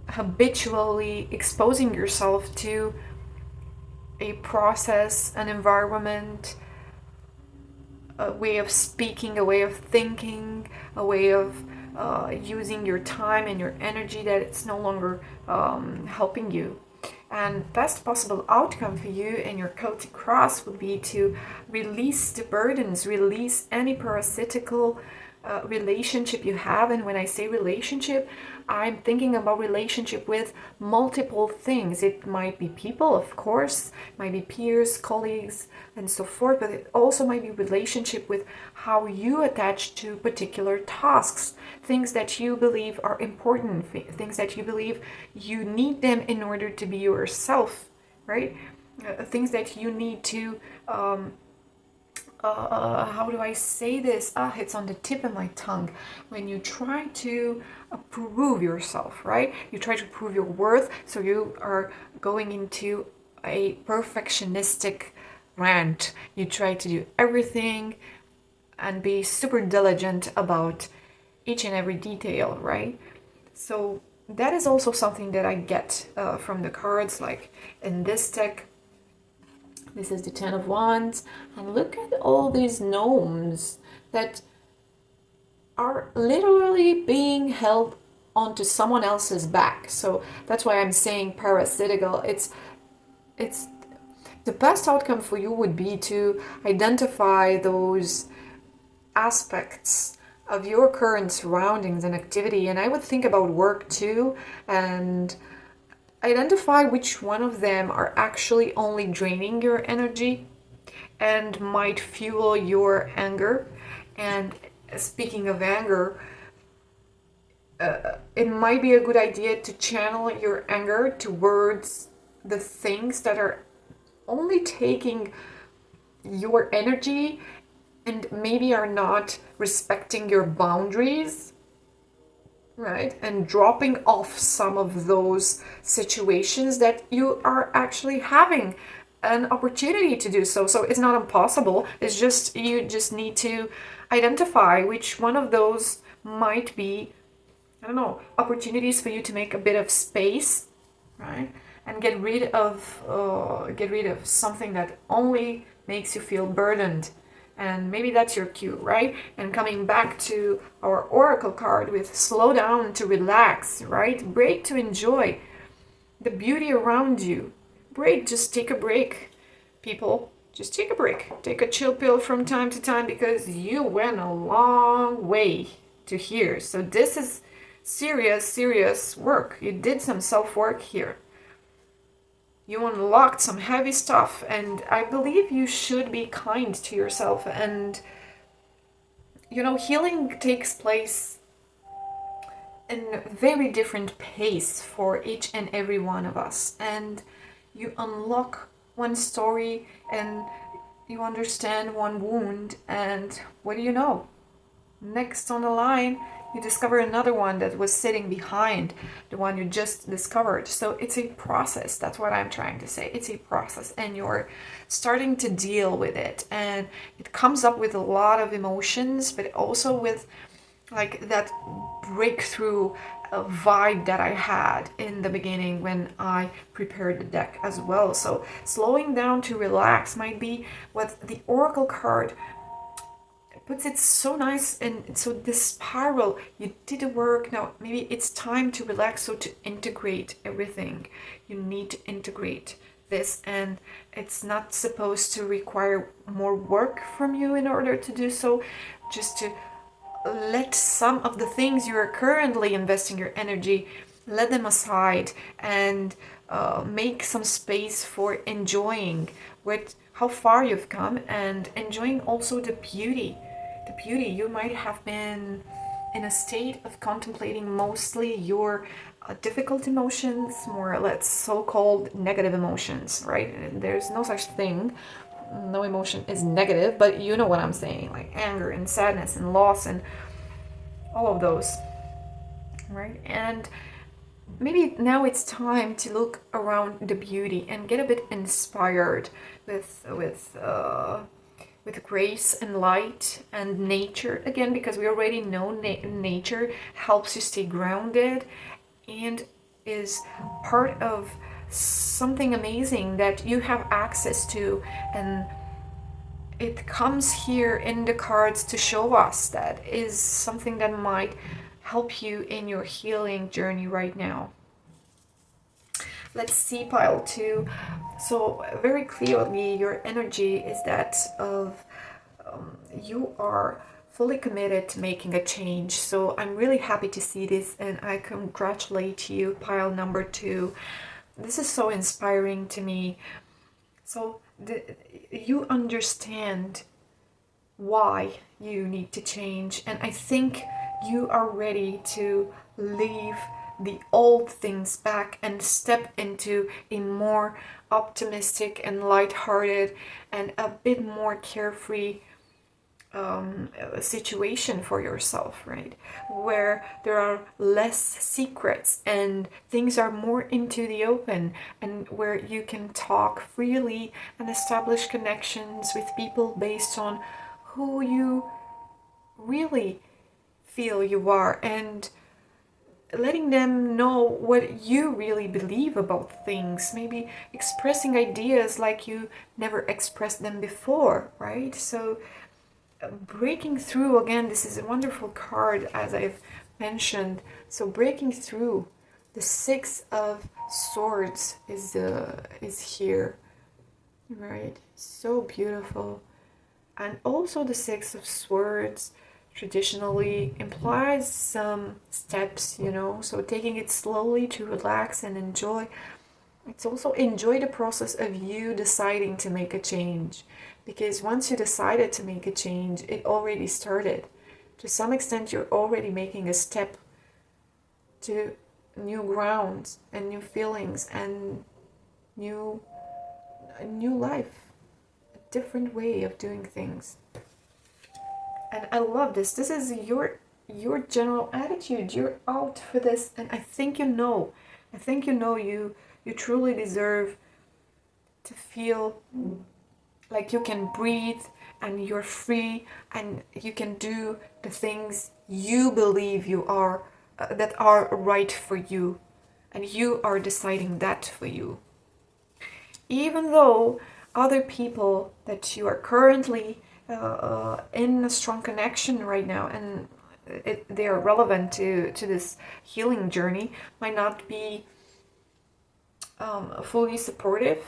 habitually exposing yourself to a process, an environment, a way of speaking, a way of thinking, a way of using your time and your energy that it's no longer helping you. And best possible outcome for you and your Celtic cross would be to release the burdens, release any parasitical relationship you have. And when I say relationship, I'm thinking about relationship with multiple things. It might be people, of course, might be peers, colleagues, and so forth, but it also might be relationship with how you attach to particular tasks, things that you believe are important, things that you believe you need them in order to be yourself, right? Things that you need to how do I say this? It's on the tip of my tongue. When you try to prove yourself, right? You try to prove your worth, so you are going into a perfectionistic rant. You try to do everything and be super diligent about each and every detail, right? So that is also something that I get from the cards, like in this deck. This is the Ten of Wands, and look at all these gnomes that are literally being held onto someone else's back. So that's why I'm saying parasitical. It's the best outcome for you would be to identify those aspects of your current surroundings and activity, and I would think about work too, and identify which one of them are actually only draining your energy and might fuel your anger. And speaking of anger, it might be a good idea to channel your anger towards the things that are only taking your energy and maybe are not respecting your boundaries, right? And dropping off some of those situations that you are actually having an opportunity to do so. So it's not impossible. It's just, you just need to identify which one of those might be, I don't know, opportunities for you to make a bit of space, right? And get rid of something that only makes you feel burdened. And maybe that's your cue, right? And coming back to our oracle card with slow down to relax, right? Break to enjoy the beauty around you. Break, just take a break, people. Just take a break. Take a chill pill from time to time, because you went a long way to here. So this is serious work. You did some self-work here. You unlocked some heavy stuff, and I believe you should be kind to yourself. And you know, healing takes place in a very different pace for each and every one of us, and you unlock one story and you understand one wound, and what do you know? Next on the line, you discover another one that was sitting behind the one you just discovered. So it's a process. That's what I'm trying to say. It's a process, and you're starting to deal with it, and it comes up with a lot of emotions, but also with like that breakthrough vibe that I had in the beginning when I prepared the deck as well. So slowing down to relax might be what the oracle card puts it so nice. And so this spiral, you did the work, now maybe it's time to relax. So to integrate everything, you need to integrate this, and it's not supposed to require more work from you in order to do so. Just to let some of the things you are currently investing your energy, let them aside, and make some space for enjoying how far you've come, and enjoying also the beauty. You might have been in a state of contemplating mostly your difficult emotions, more or less so-called negative emotions, right? And there's no such thing. No emotion is negative, but you know what I'm saying, like anger and sadness and loss and all of those, right? And maybe now it's time to look around the beauty and get a bit inspired with grace and light and nature again, because we already know nature helps you stay grounded and is part of something amazing that you have access to. And it comes here in the cards to show us that is something that might help you in your healing journey right now. Let's see pile 2. So very clearly your energy is that of you are fully committed to making a change. So I'm really happy to see this, and I congratulate you, pile number 2. This is so inspiring to me. So you understand why you need to change, and I think you are ready to leave the old things back and step into a more optimistic and lighthearted and a bit more carefree situation for yourself, right? Where there are less secrets and things are more into the open, and where you can talk freely and establish connections with people based on who you really feel you are, and letting them know what you really believe about things, maybe expressing ideas like you never expressed them before, right? So breaking through, again, this is a wonderful card, as I've mentioned. So breaking through, the 6 of Swords is here, right? So beautiful. And also the 6 of Swords traditionally implies some steps, you know, so taking it slowly to relax and enjoy. It's also enjoy the process of you deciding to make a change, because once you decided to make a change, it already started. To some extent, you're already making a step to new grounds and new feelings and a new life, a different way of doing things. And I love this. This is your general attitude. You're out for this, and I think you know. You truly deserve to feel like you can breathe and you're free and you can do the things you believe you are that are right for you, and you are deciding that for you. Even though other people that you are currently in a strong connection right now, and they are relevant to this healing journey, might not be fully supportive.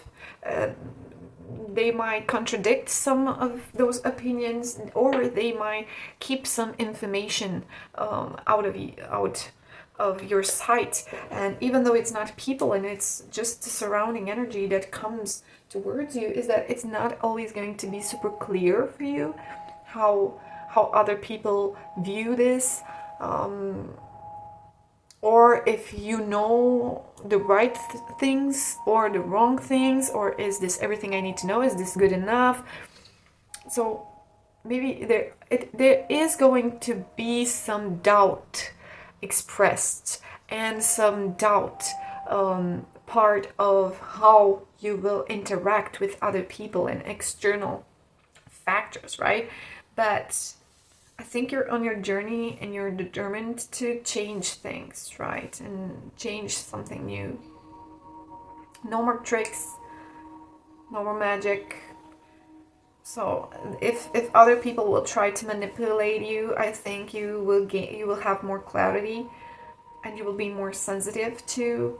They might contradict some of those opinions, or they might keep some information out of your sight. And even though it's not people and it's just the surrounding energy that comes towards you, is that it's not always going to be super clear for you how other people view this, or if you know the right things or the wrong things, or is this everything I need to know, is this good enough? So maybe there is going to be some doubt expressed, and some doubt part of how you will interact with other people and external factors, right? But I think you're on your journey and you're determined to change things, right? And change something new. No more tricks, no more magic. So if other people will try to manipulate you, I think you will have more clarity, and you will be more sensitive to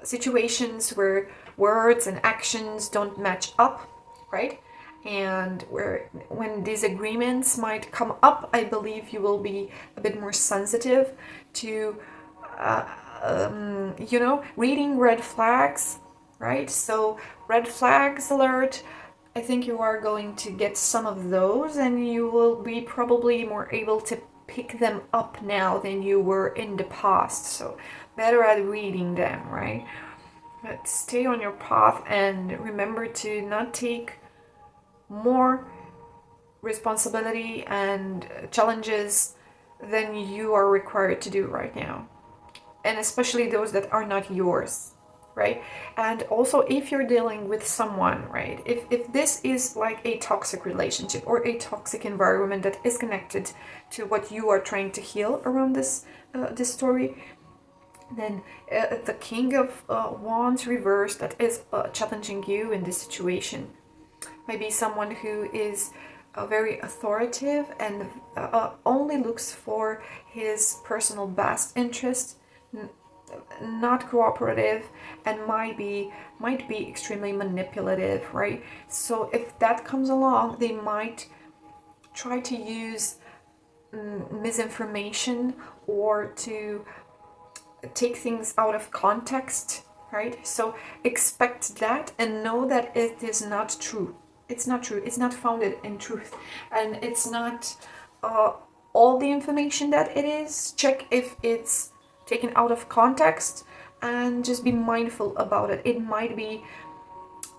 situations where words and actions don't match up, right? And when disagreements might come up, I believe you will be a bit more sensitive to, reading red flags, right? So red flags alert, I think you are going to get some of those, and you will be probably more able to pick them up now than you were in the past. So better at reading them, right? But stay on your path and remember to not take more responsibility and challenges than you are required to do right now, and especially those that are not yours, right? And also, if you're dealing with someone, right, if this is like a toxic relationship or a toxic environment that is connected to what you are trying to heal around this story, then the King of Wands reversed that is challenging you in this situation maybe someone who is very authoritative and only looks for his personal best interest, not cooperative, and might be extremely manipulative, right? So if that comes along, they might try to use misinformation or to take things out of context, right? So expect that and know that it is not true. It's not true. It's not founded in truth, and it's not all the information that it is. Check if it's taken out of context, and just be mindful about it. It might be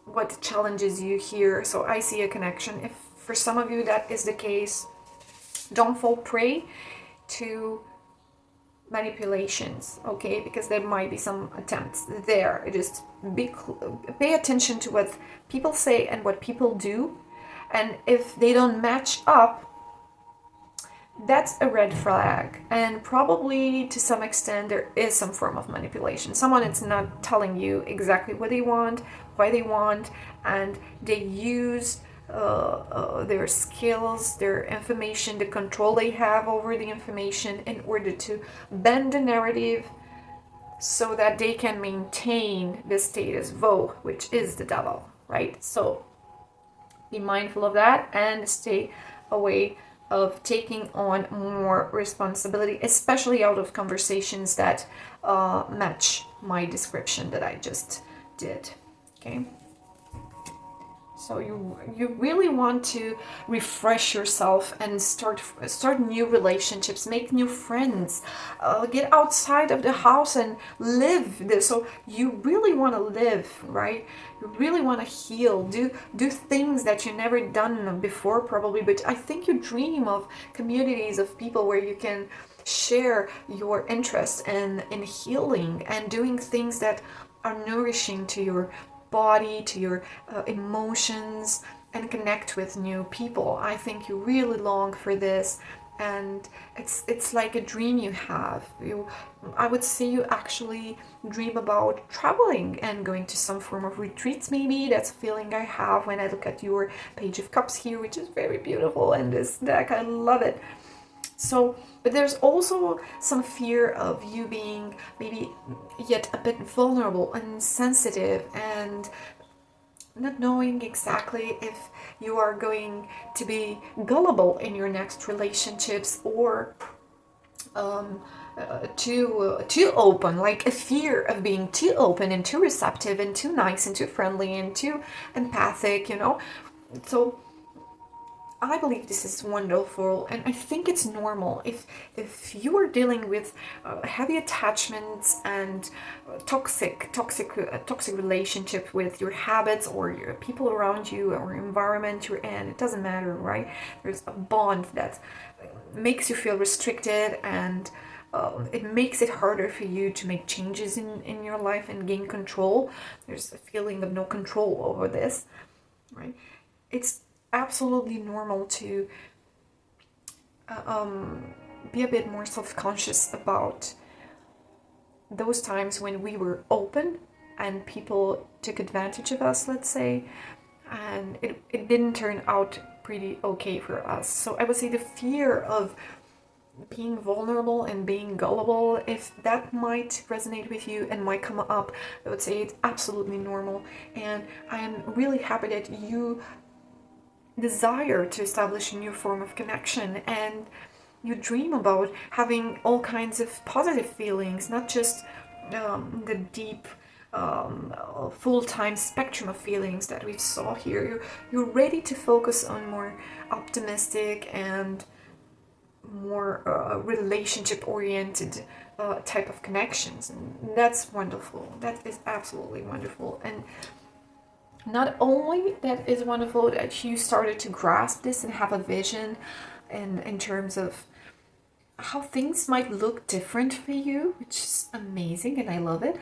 what challenges you here. So I see a connection. If for some of you that is the case, don't fall prey to manipulations, okay? Because there might be some attempts there. Just pay attention to what people say and what people do, and if they don't match up, that's a red flag. And probably to some extent there is some form of manipulation. Someone is not telling you exactly what they want, why they want, and they use their skills, their information, the control they have over the information in order to bend the narrative so that they can maintain the status quo, which is the devil, right? So be mindful of that and stay away of taking on more responsibility, especially out of conversations that match my description that I just did, okay? So you really want to refresh yourself and start new relationships, make new friends, get outside of the house and live this. So you really want to live, right? You really want to heal, do things that you never done before probably, but I think you dream of communities of people where you can share your interest in healing and doing things that are nourishing to your body, to your emotions, and connect with new people. I think you really long for this, and it's like a dream you have. I would say you actually dream about traveling and going to some form of retreats maybe. That's a feeling I have when I look at your Page of Cups here, which is very beautiful, and this deck, I love it. So, but there's also some fear of you being maybe yet a bit vulnerable and sensitive and not knowing exactly if you are going to be gullible in your next relationships or too open, like a fear of being too open and too receptive and too nice and too friendly and too empathic, So I believe this is wonderful, and I think it's normal if you are dealing with heavy attachments and toxic relationship with your habits or your people around you or environment you're in. It doesn't matter, right? There's a bond that makes you feel restricted, and it makes it harder for you to make changes in your life and gain control. There's a feeling of no control over this, right? It's absolutely normal to be a bit more self-conscious about those times when we were open and people took advantage of us, let's say, and it didn't turn out pretty okay for us. So I would say the fear of being vulnerable and being gullible, if that might resonate with you and might come up, I would say it's absolutely normal. And I am really happy that you desire to establish a new form of connection, and you dream about having all kinds of positive feelings, not just the deep full-time spectrum of feelings that we saw here. You're ready to focus on more optimistic and more relationship-oriented type of connections, and that's wonderful. That is absolutely wonderful. And not only that is wonderful that you started to grasp this and have a vision in terms of how things might look different for you, which is amazing, and I love it.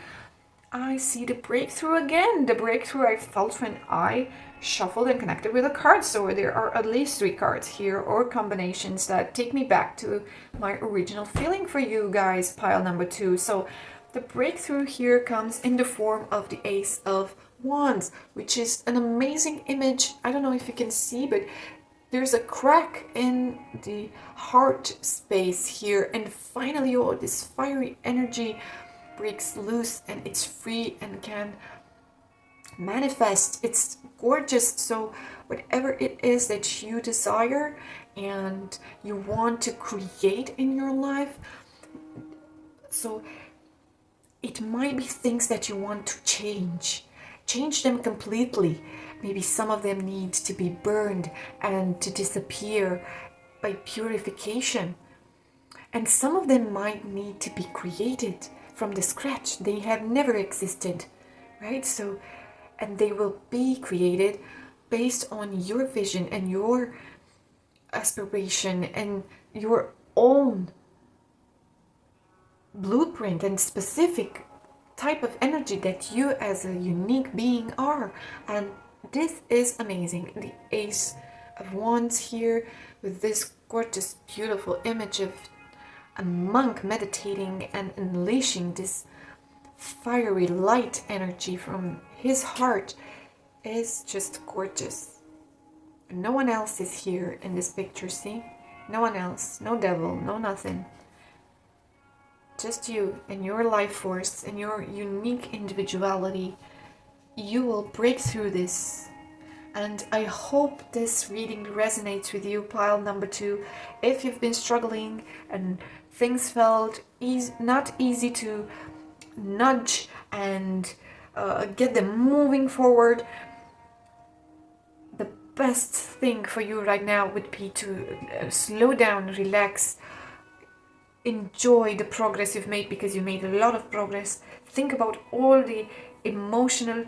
I see the breakthrough again, the breakthrough I felt when I shuffled and connected with a card. So there are at least 3 cards here, or combinations that take me back to my original feeling for you guys, pile number 2. So the breakthrough here comes in the form of the Ace of Wands, which is an amazing image. I don't know if you can see, but there's a crack in the heart space here, and finally this fiery energy breaks loose and it's free and can manifest. It's gorgeous. So whatever it is that you desire and you want to create in your life, so it might be things that you want to change them completely. Maybe some of them need to be burned and to disappear by purification, and some of them might need to be created from the scratch. They have never existed, right? So, and they will be created based on your vision and your aspiration and your own blueprint and specific type of energy that you as a unique being are. And this is amazing. The Ace of Wands here with this gorgeous, beautiful image of a monk meditating and unleashing this fiery light energy from his heart is just gorgeous. No one else is here in this picture, see? No one else, no devil, no nothing. Just you and your life force and your unique individuality. You will break through this. And I hope this reading resonates with you, pile number 2. If you've been struggling and things felt not easy to nudge and get them moving forward, the best thing for you right now would be to slow down, relax, enjoy the progress you've made, because you made a lot of progress. Think about all the emotional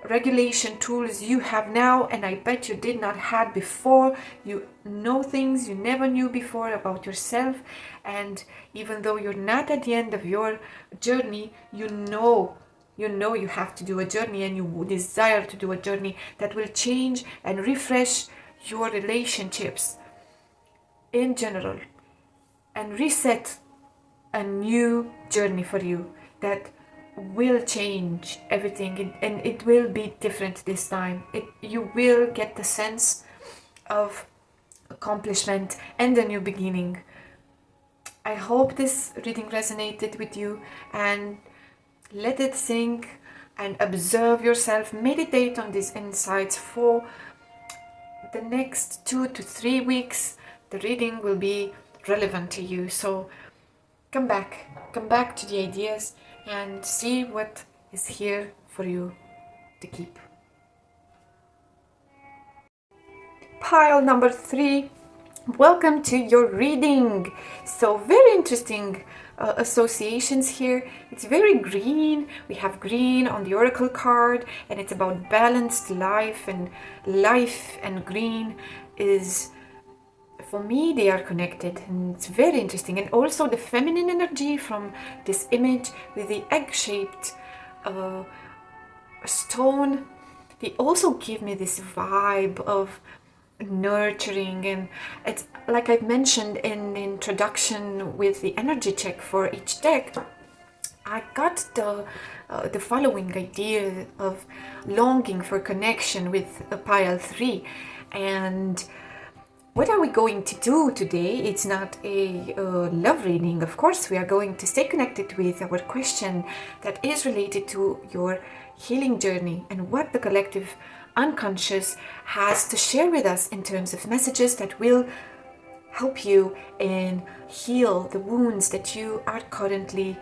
regulation tools you have now, and I bet you did not have before. You know things you never knew before about yourself, and even though you're not at the end of your journey, you know you have to do a journey, and you desire to do a journey that will change and refresh your relationships in general and reset a new journey for you that will change everything, and it will be different this time. You will get the sense of accomplishment and a new beginning. I hope this reading resonated with you, and let it sink and observe yourself. Meditate on these insights for the next 2 to 3 weeks. The reading will be relevant to you, so come back to the ideas and see what is here for you to keep. Pile number 3, welcome to your reading. So very interesting associations here. It's very green. We have green on the oracle card, and it's about balanced life, and green is, for me, they are connected, and it's very interesting. And also the feminine energy from this image with the egg-shaped stone, they also give me this vibe of nurturing. And it's like I've mentioned in the introduction with the energy check for each deck, I got the following idea of longing for connection with a pile 3, and What are we going to do today? It's not a love reading. Of course, we are going to stay connected with our question that is related to your healing journey and what the collective unconscious has to share with us in terms of messages that will help you and heal the wounds that you are currently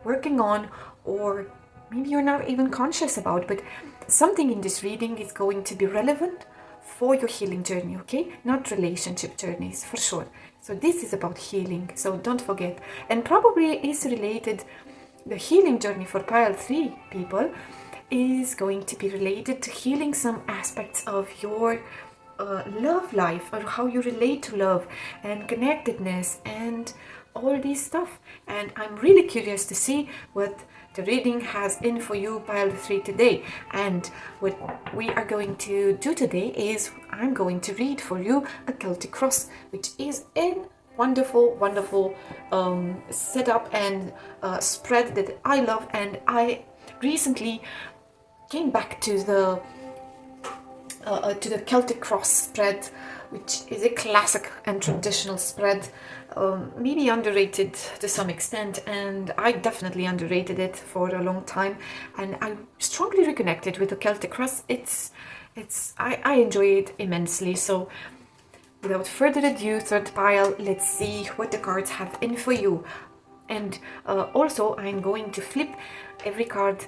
working on, or maybe you're not even conscious about, but something in this reading is going to be relevant for your healing journey, okay? Not relationship journeys, for sure. So this is about healing, so don't forget. And probably is related, the healing journey for pile 3 people is going to be related to healing some aspects of your love life, or how you relate to love and connectedness and all this stuff. And I'm really curious to see what the reading has in for you, pile 3, today. And what we are going to do today is I'm going to read for you a Celtic cross, which is a wonderful setup and spread that I love. And I recently came back to the Celtic cross spread, which is a classic and traditional spread, maybe underrated to some extent, and I definitely underrated it for a long time, and I strongly reconnected with the Celtic cross. I enjoy it immensely. So without further ado, third pile, let's see what the cards have in for you. And also I'm going to flip every card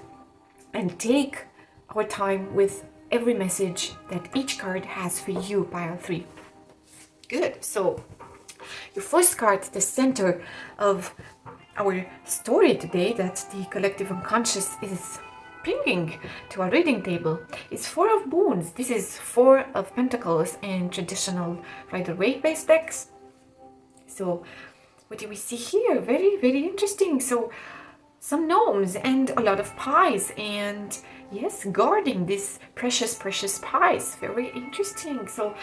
and take our time with every message that each card has for you, pile 3. Good. So your first card, the center of our story today that the collective unconscious is bringing to our reading table, is 4 of Wands. This is 4 of Pentacles in traditional Rider-Waite based decks. So what do we see here? Very, very interesting. So some gnomes and a lot of pies, and yes, guarding these precious pies. Very interesting. So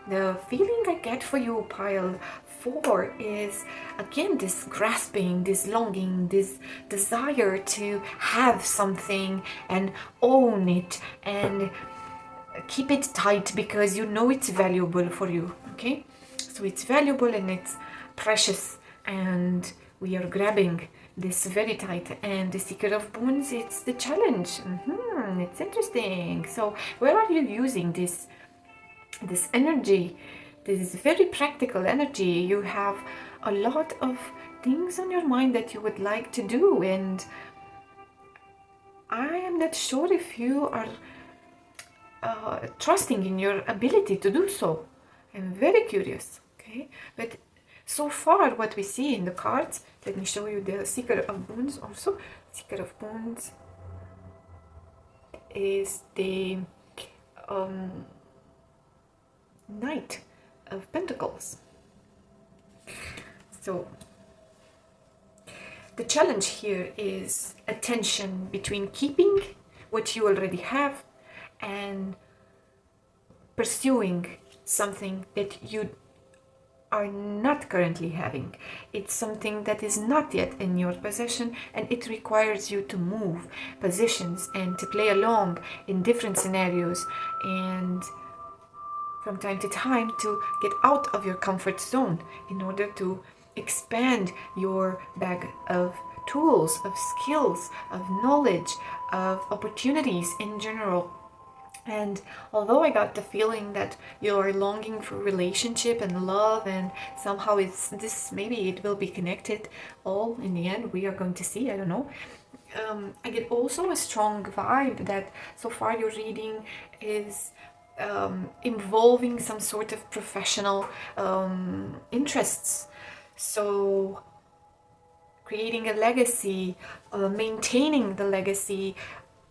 the feeling I get for you, pile 4, is again this grasping, this longing, this desire to have something and own it and keep it tight because you know it's valuable for you. Okay, so it's valuable and it's precious, and we are grabbing this very tight. And the Seeker of Boons, it's the challenge. It's interesting. So where are you using this energy? This is very practical energy. You have a lot of things on your mind that you would like to do, and I am not sure if you are trusting in your ability to do so. I'm very curious. Okay, but so far what we see in the cards, let me show you the Seeker of Boons also. Seeker of Boons is the Knight of Pentacles. So the challenge here is a tension between keeping what you already have and pursuing something that you are not currently having. It's something that is not yet in your possession, and it requires you to move positions and to play along in different scenarios, and from time to time to get out of your comfort zone in order to expand your bag of tools, of skills, of knowledge, of opportunities in general. And although I got the feeling that you're longing for relationship and love, and somehow it's this, maybe it will be connected all in the end, we are going to see, I don't know. I get also a strong vibe that so far your reading is involving some sort of professional interests. So creating a legacy, maintaining the legacy,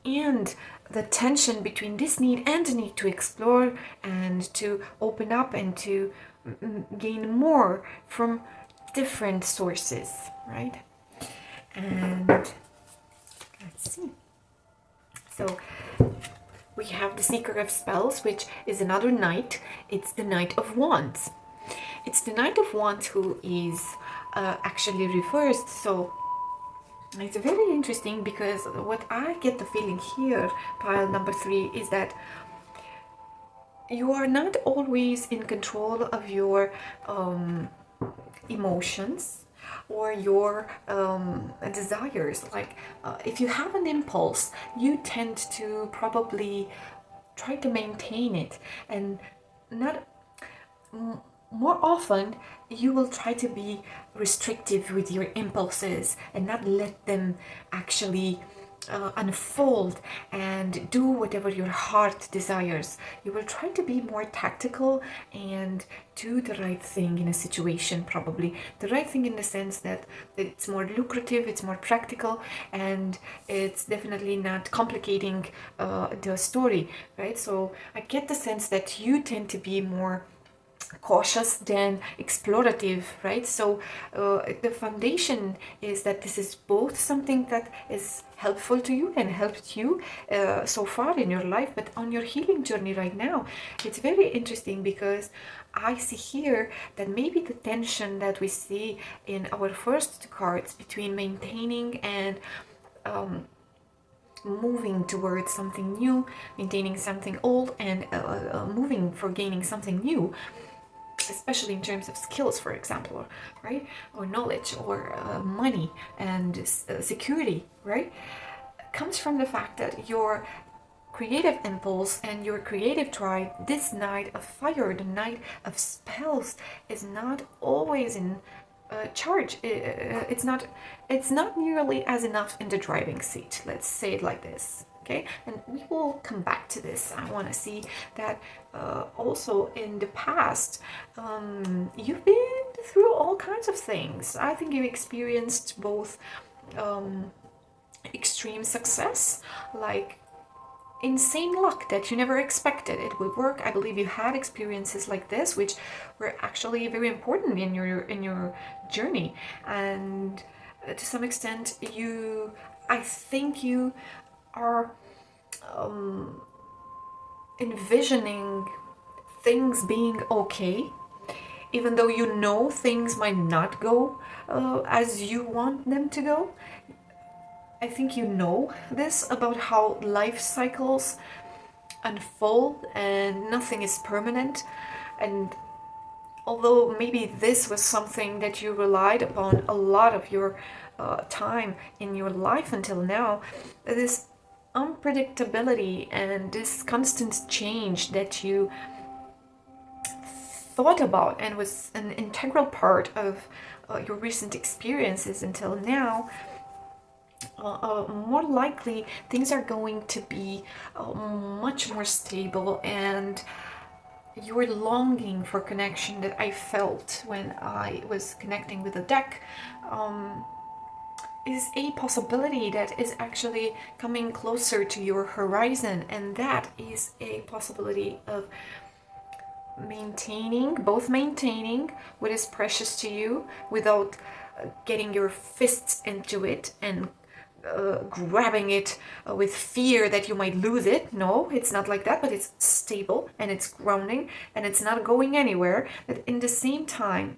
and the tension between this need and the need to explore and to open up and to gain more from different sources, right? And let's see. So we have the Seeker of Spells, which is another knight. It's the Knight of Wands. It's the Knight of Wands who is actually reversed. So it's very interesting because what I get the feeling here, pile number 3, is that you are not always in control of your emotions or your desires. Like if you have an impulse, you tend to probably try to maintain it, and not more often you will try to be restrictive with your impulses and not let them actually unfold and do whatever your heart desires. You will try to be more tactical and do the right thing in a situation, probably the right thing in the sense that it's more lucrative, it's more practical, and it's definitely not complicating the story, right? So I get the sense that you tend to be more cautious than explorative, right? So the foundation is that this is both something that is helpful to you and helped you so far in your life, but on your healing journey right now, it's very interesting because I see here that maybe the tension that we see in our first two cards between maintaining and moving towards something new, maintaining something old, and moving for gaining something new, especially in terms of skills, for example, right, or knowledge, or money and security, right, comes from the fact that your creative impulse and your creative drive, this knight of fire, the knight of spells, is not always in charge. It's not nearly as enough in the driving seat, let's say it like this. Okay, and we will come back to this. I want to see that also in the past, you've been through all kinds of things. I think you experienced both extreme success, like insane luck that you never expected it would work. I believe you had experiences like this, which were actually very important in your journey, and to some extent, I think you are envisioning things being okay, even though you know things might not go as you want them to go. I think you know this about how life cycles unfold and nothing is permanent. And although maybe this was something that you relied upon a lot of your time in your life until now, this unpredictability and this constant change that you thought about and was an integral part of your recent experiences until now, more likely things are going to be much more stable, and your longing for connection that I felt when I was connecting with the deck is a possibility that is actually coming closer to your horizon, and that is a possibility of maintaining what is precious to you without getting your fists into it and grabbing it with fear that you might lose it. No, it's not like that, but it's stable and it's grounding and it's not going anywhere. But in the same time,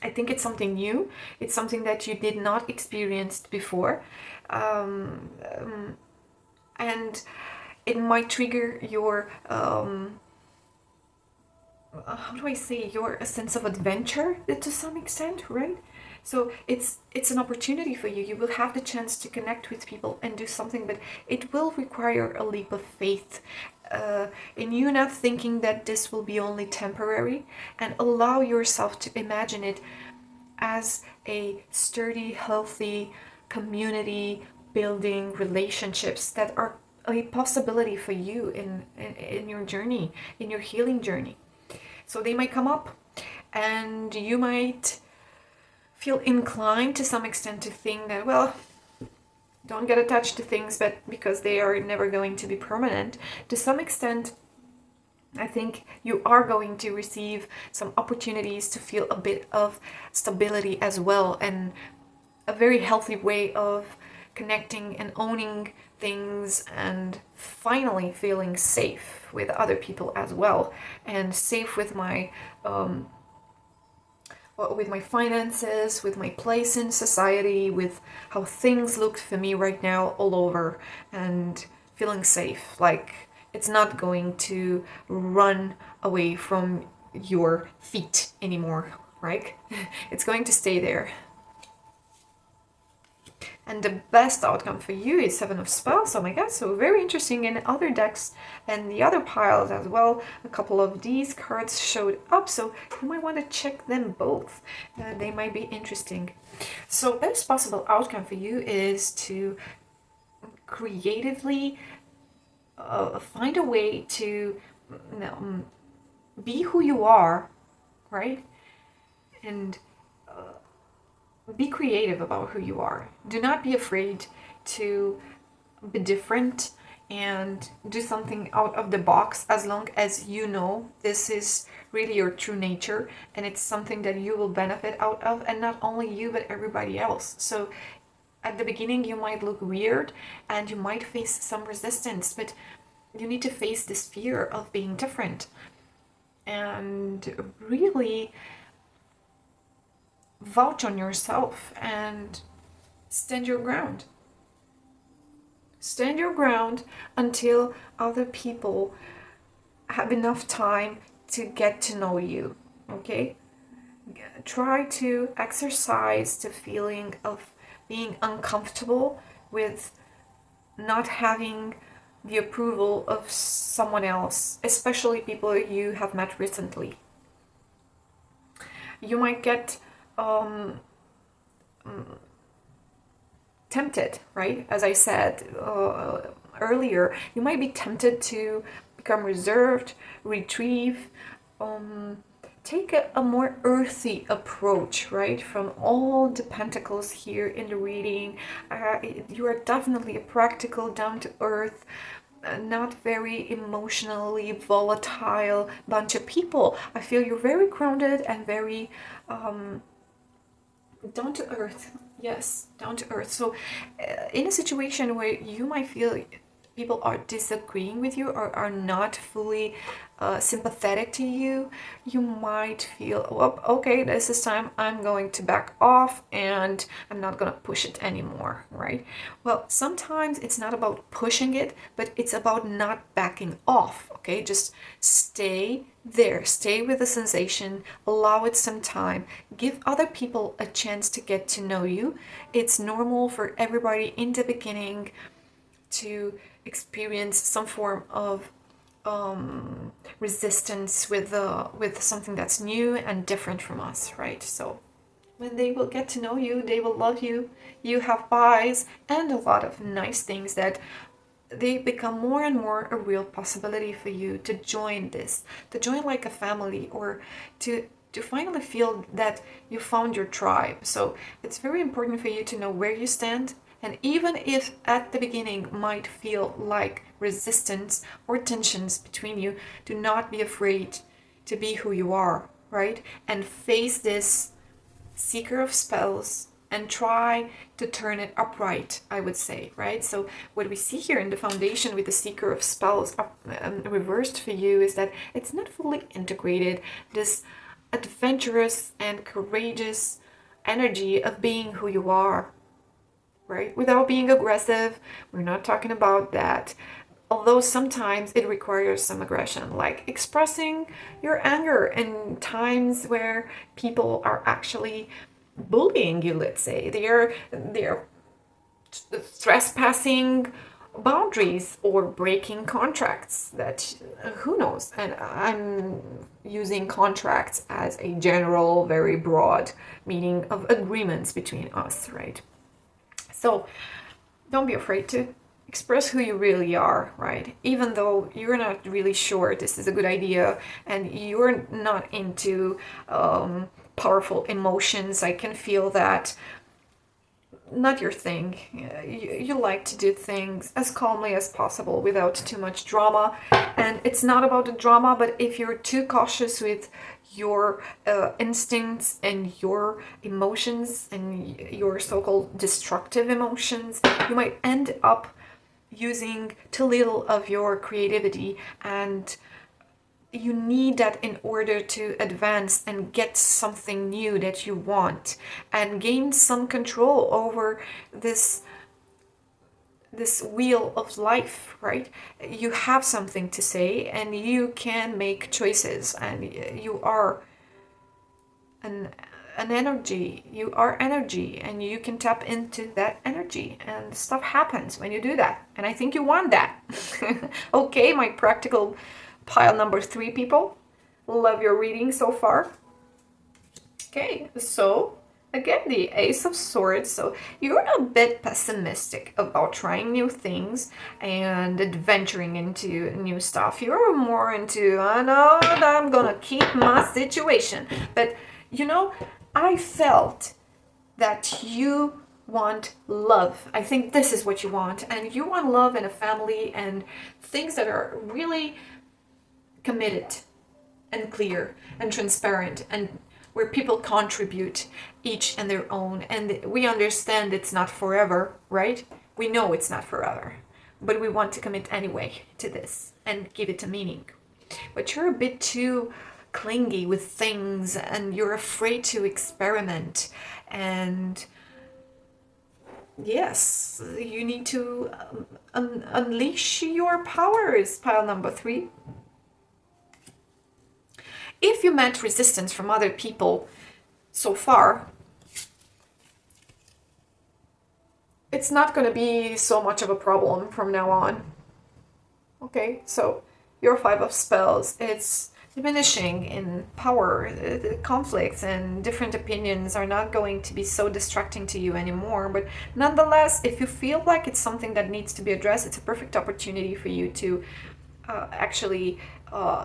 I think it's something new. It's something that you did not experience before. And it might trigger your, how do I say, your sense of adventure to some extent, right? So it's an opportunity for you. You will have the chance to connect with people and do something, but it will require a leap of faith in you not thinking that this will be only temporary, and allow yourself to imagine it as a sturdy, healthy community building relationships that are a possibility for you in your journey, in your healing journey. So they might come up and you might feel inclined to some extent to think that, well, don't get attached to things, but because they are never going to be permanent. To some extent, I think you are going to receive some opportunities to feel a bit of stability as well, and a very healthy way of connecting and owning things, and finally feeling safe with other people as well, and safe with my finances, with my place in society, with how things look for me right now all over, and feeling safe. Like It's not going to run away from your feet anymore, right? It's going to stay there. And the best outcome for you is Seven of Spells. Oh my god, so very interesting. In other decks and the other piles as well, a couple of these cards showed up, so you might want to check them both. They might be interesting. So best possible outcome for you is to creatively find a way to be who you are, right? And be creative about who you are. Do not be afraid to be different and do something out of the box, as long as you know this is really your true nature and it's something that you will benefit out of, and not only you but everybody else. So at the beginning you might look weird and you might face some resistance, but you need to face this fear of being different and really vouch on yourself and stand your ground. Stand your ground until other people have enough time to get to know you, okay? Try to exercise the feeling of being uncomfortable with not having the approval of someone else, especially people you have met recently. You might get tempted, right? As I said earlier, you might be tempted to become reserved, retrieve, take a more earthy approach, right? From all the pentacles here in the reading, you are definitely a practical, down-to-earth, not very emotionally volatile bunch of people. I feel you're very grounded and very down to earth. Yes, down to earth. So in a situation where you might feel people are disagreeing with you or are not fully sympathetic to you, you might feel, well, okay, this is time I'm going to back off and I'm not going to push it anymore, right? Well, sometimes it's not about pushing it, but it's about not backing off, okay? Just stay there, stay with the sensation, allow it some time, give other people a chance to get to know you. It's normal for everybody in the beginning to experience some form of resistance with something that's new and different from us, right? So when they will get to know you, they will love you. You have buys and a lot of nice things that they become more and more a real possibility for you to join this, to join like a family, or to finally feel that you found your tribe. So it's very important for you to know where you stand. And even if at the beginning might feel like resistance or tensions between you, do not be afraid to be who you are, right? And face this seeker of spells and try to turn it upright, I would say, right? So what we see here in the foundation with the seeker of spells reversed for you is that it's not fully integrated. This adventurous and courageous energy of being who you are, right? Without being aggressive. We're not talking about that. Although sometimes it requires some aggression, like expressing your anger in times where people are actually bullying you, let's say. They're trespassing boundaries or breaking contracts that, who knows? And I'm using contracts as a general, very broad meaning of agreements between us, right? So don't be afraid to express who you really are, right? Even though you're not really sure this is a good idea and you're not into powerful emotions, I can feel that. Not your thing. You like to do things as calmly as possible without too much drama. And it's not about the drama, but if you're too cautious with your instincts and your emotions and your so-called destructive emotions, you might end up using too little of your creativity, and you need that in order to advance and get something new that you want and gain some control over this this wheel of life, right? You have something to say and you can make choices, and you are an energy. You are energy, and you can tap into that energy, and stuff happens when you do that. And I think you want that. Okay, my practical pile number 3 people. Love your reading so far. Okay, so again, the Ace of Swords. So you're a bit pessimistic about trying new things and adventuring into new stuff. You're more into, I know that I'm gonna keep my situation. But you know, I felt that you want love. I think this is what you want. And you want love and a family and things that are really committed and clear and transparent, and where people contribute each and their own. And we understand it's not forever, right? We know it's not forever, but we want to commit anyway to this and give it a meaning. But you're a bit too clingy with things, and you're afraid to experiment. And yes, you need to unleash your powers, pile number 3. If you met resistance from other people so far, it's not going to be so much of a problem from now on. Okay, so your 5 of spells, it's diminishing in power. The conflicts and different opinions are not going to be so distracting to you anymore. But nonetheless, if you feel like it's something that needs to be addressed, it's a perfect opportunity for you to actually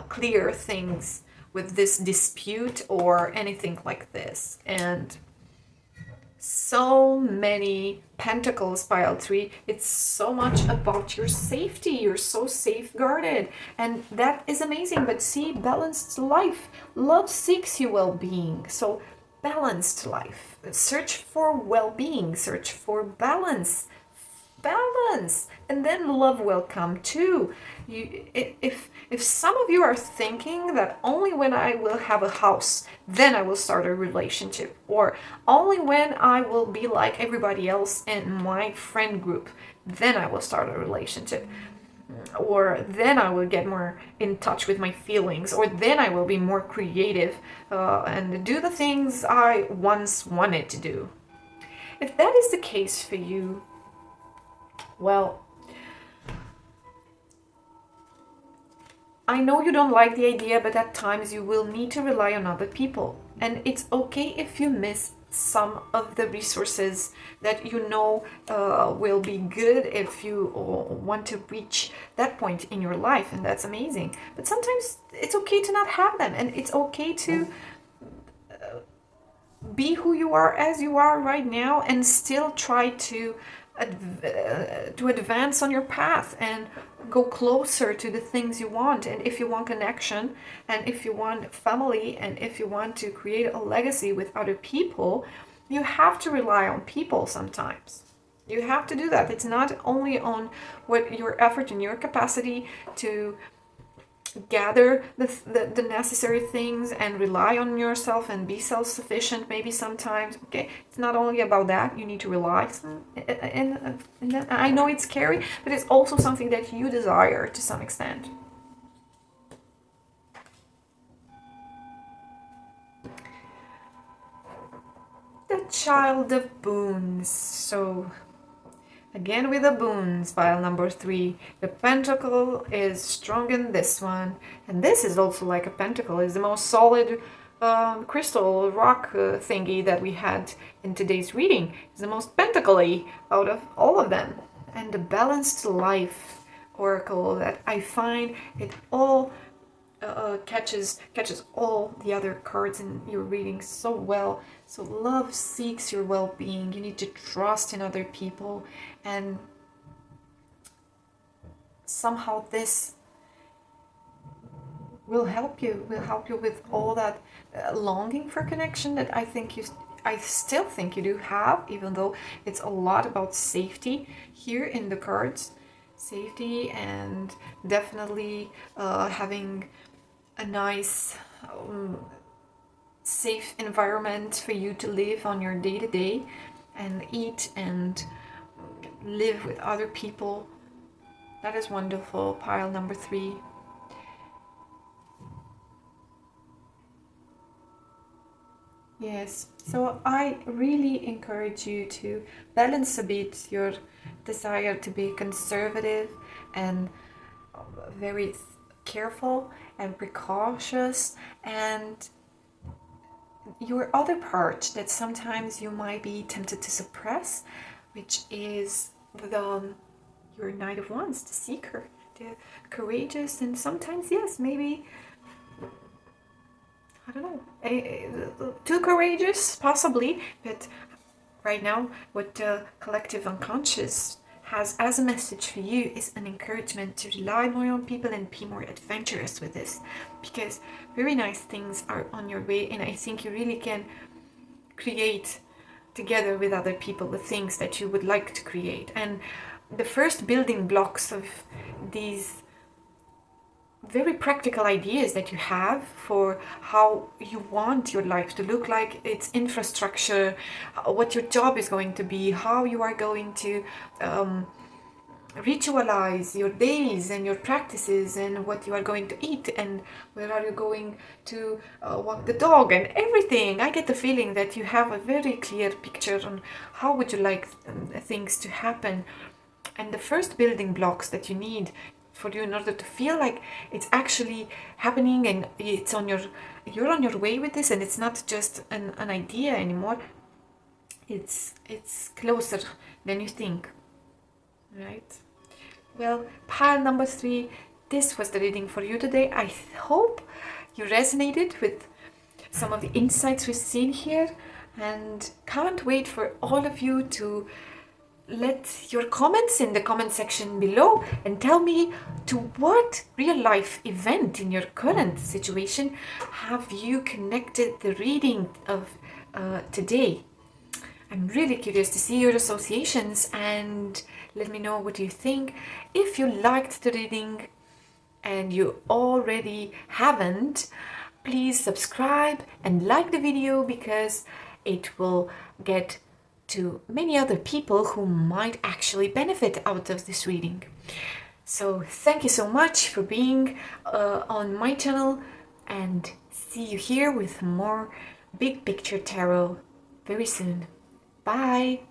clear things with this dispute or anything like this. And so many pentacles, pile 3. It's so much about your safety. You're so safeguarded, and that is amazing. But see, balanced life. Love seeks you well-being. So balanced life. Search for well-being. Search for balance. And then love will come too. If some of you are thinking that only when I will have a house, then I will start a relationship, or only when I will be like everybody else in my friend group, then I will start a relationship, or then I will get more in touch with my feelings, or then I will be more creative and do the things I once wanted to do. If that is the case for you, well, I know you don't like the idea, but at times you will need to rely on other people. And it's okay if you miss some of the resources that you know will be good if you want to reach that point in your life. And that's amazing. But sometimes it's okay to not have them. And it's okay to be who you are as you are right now, and still try to advance on your path and go closer to the things you want. And if you want connection, and if you want family, and if you want to create a legacy with other people, you have to rely on people sometimes. You have to do that. It's not only on what your effort and your capacity to gather the necessary things and rely on yourself and be self-sufficient maybe sometimes. Okay, it's not only about that. You need to rely, and I know it's scary, but it's also something that you desire to some extent. The Child of Boons. So again with the boons, pile number 3. The pentacle is strong in this one. And this is also like a pentacle. It's the most solid crystal rock thingy that we had in today's reading. It's the most pentacle-y out of all of them. And the balanced life oracle that I find it all catches all the other cards in your reading so well. So love seeks your well-being. You need to trust in other people, and somehow this will help you with all that longing for connection that I still think you do have, even though it's a lot about safety here in the cards. Safety, and definitely having a nice safe environment for you to live on your day-to-day and eat and live with other people. That is wonderful, pile number 3. Yes, so I really encourage you to balance a bit your desire to be conservative and very careful and precautious, and your other part that sometimes you might be tempted to suppress, which is your Knight of Wands, the seeker, the courageous, and sometimes, yes, maybe, I don't know, too courageous, possibly, but right now, what the collective unconscious has as a message for you is an encouragement to rely more on people and be more adventurous with this, because very nice things are on your way, and I think you really can create together with other people the things that you would like to create. And the first building blocks of these very practical ideas that you have for how you want your life to look like, its infrastructure, what your job is going to be, how you are going to ritualize your days and your practices, and what you are going to eat, and where are you going to walk the dog, and everything. I get the feeling that you have a very clear picture on how would you like things to happen. And the first building blocks that you need for you in order to feel like it's actually happening and it's on you're on your way with this, and it's not just an idea anymore, it's closer than you think, right? Well, pile number 3, this was the reading for you today. I hope you resonated with some of the insights we've seen here, and can't wait for all of you to let your comments in the comment section below and tell me to what real life event in your current situation have you connected the reading of today. I'm really curious to see your associations, and let me know what you think. If you liked the reading and you already haven't, please subscribe and like the video, because it will get to many other people who might actually benefit out of this reading. So thank you so much for being on my channel, and see you here with more big picture tarot very soon. Bye!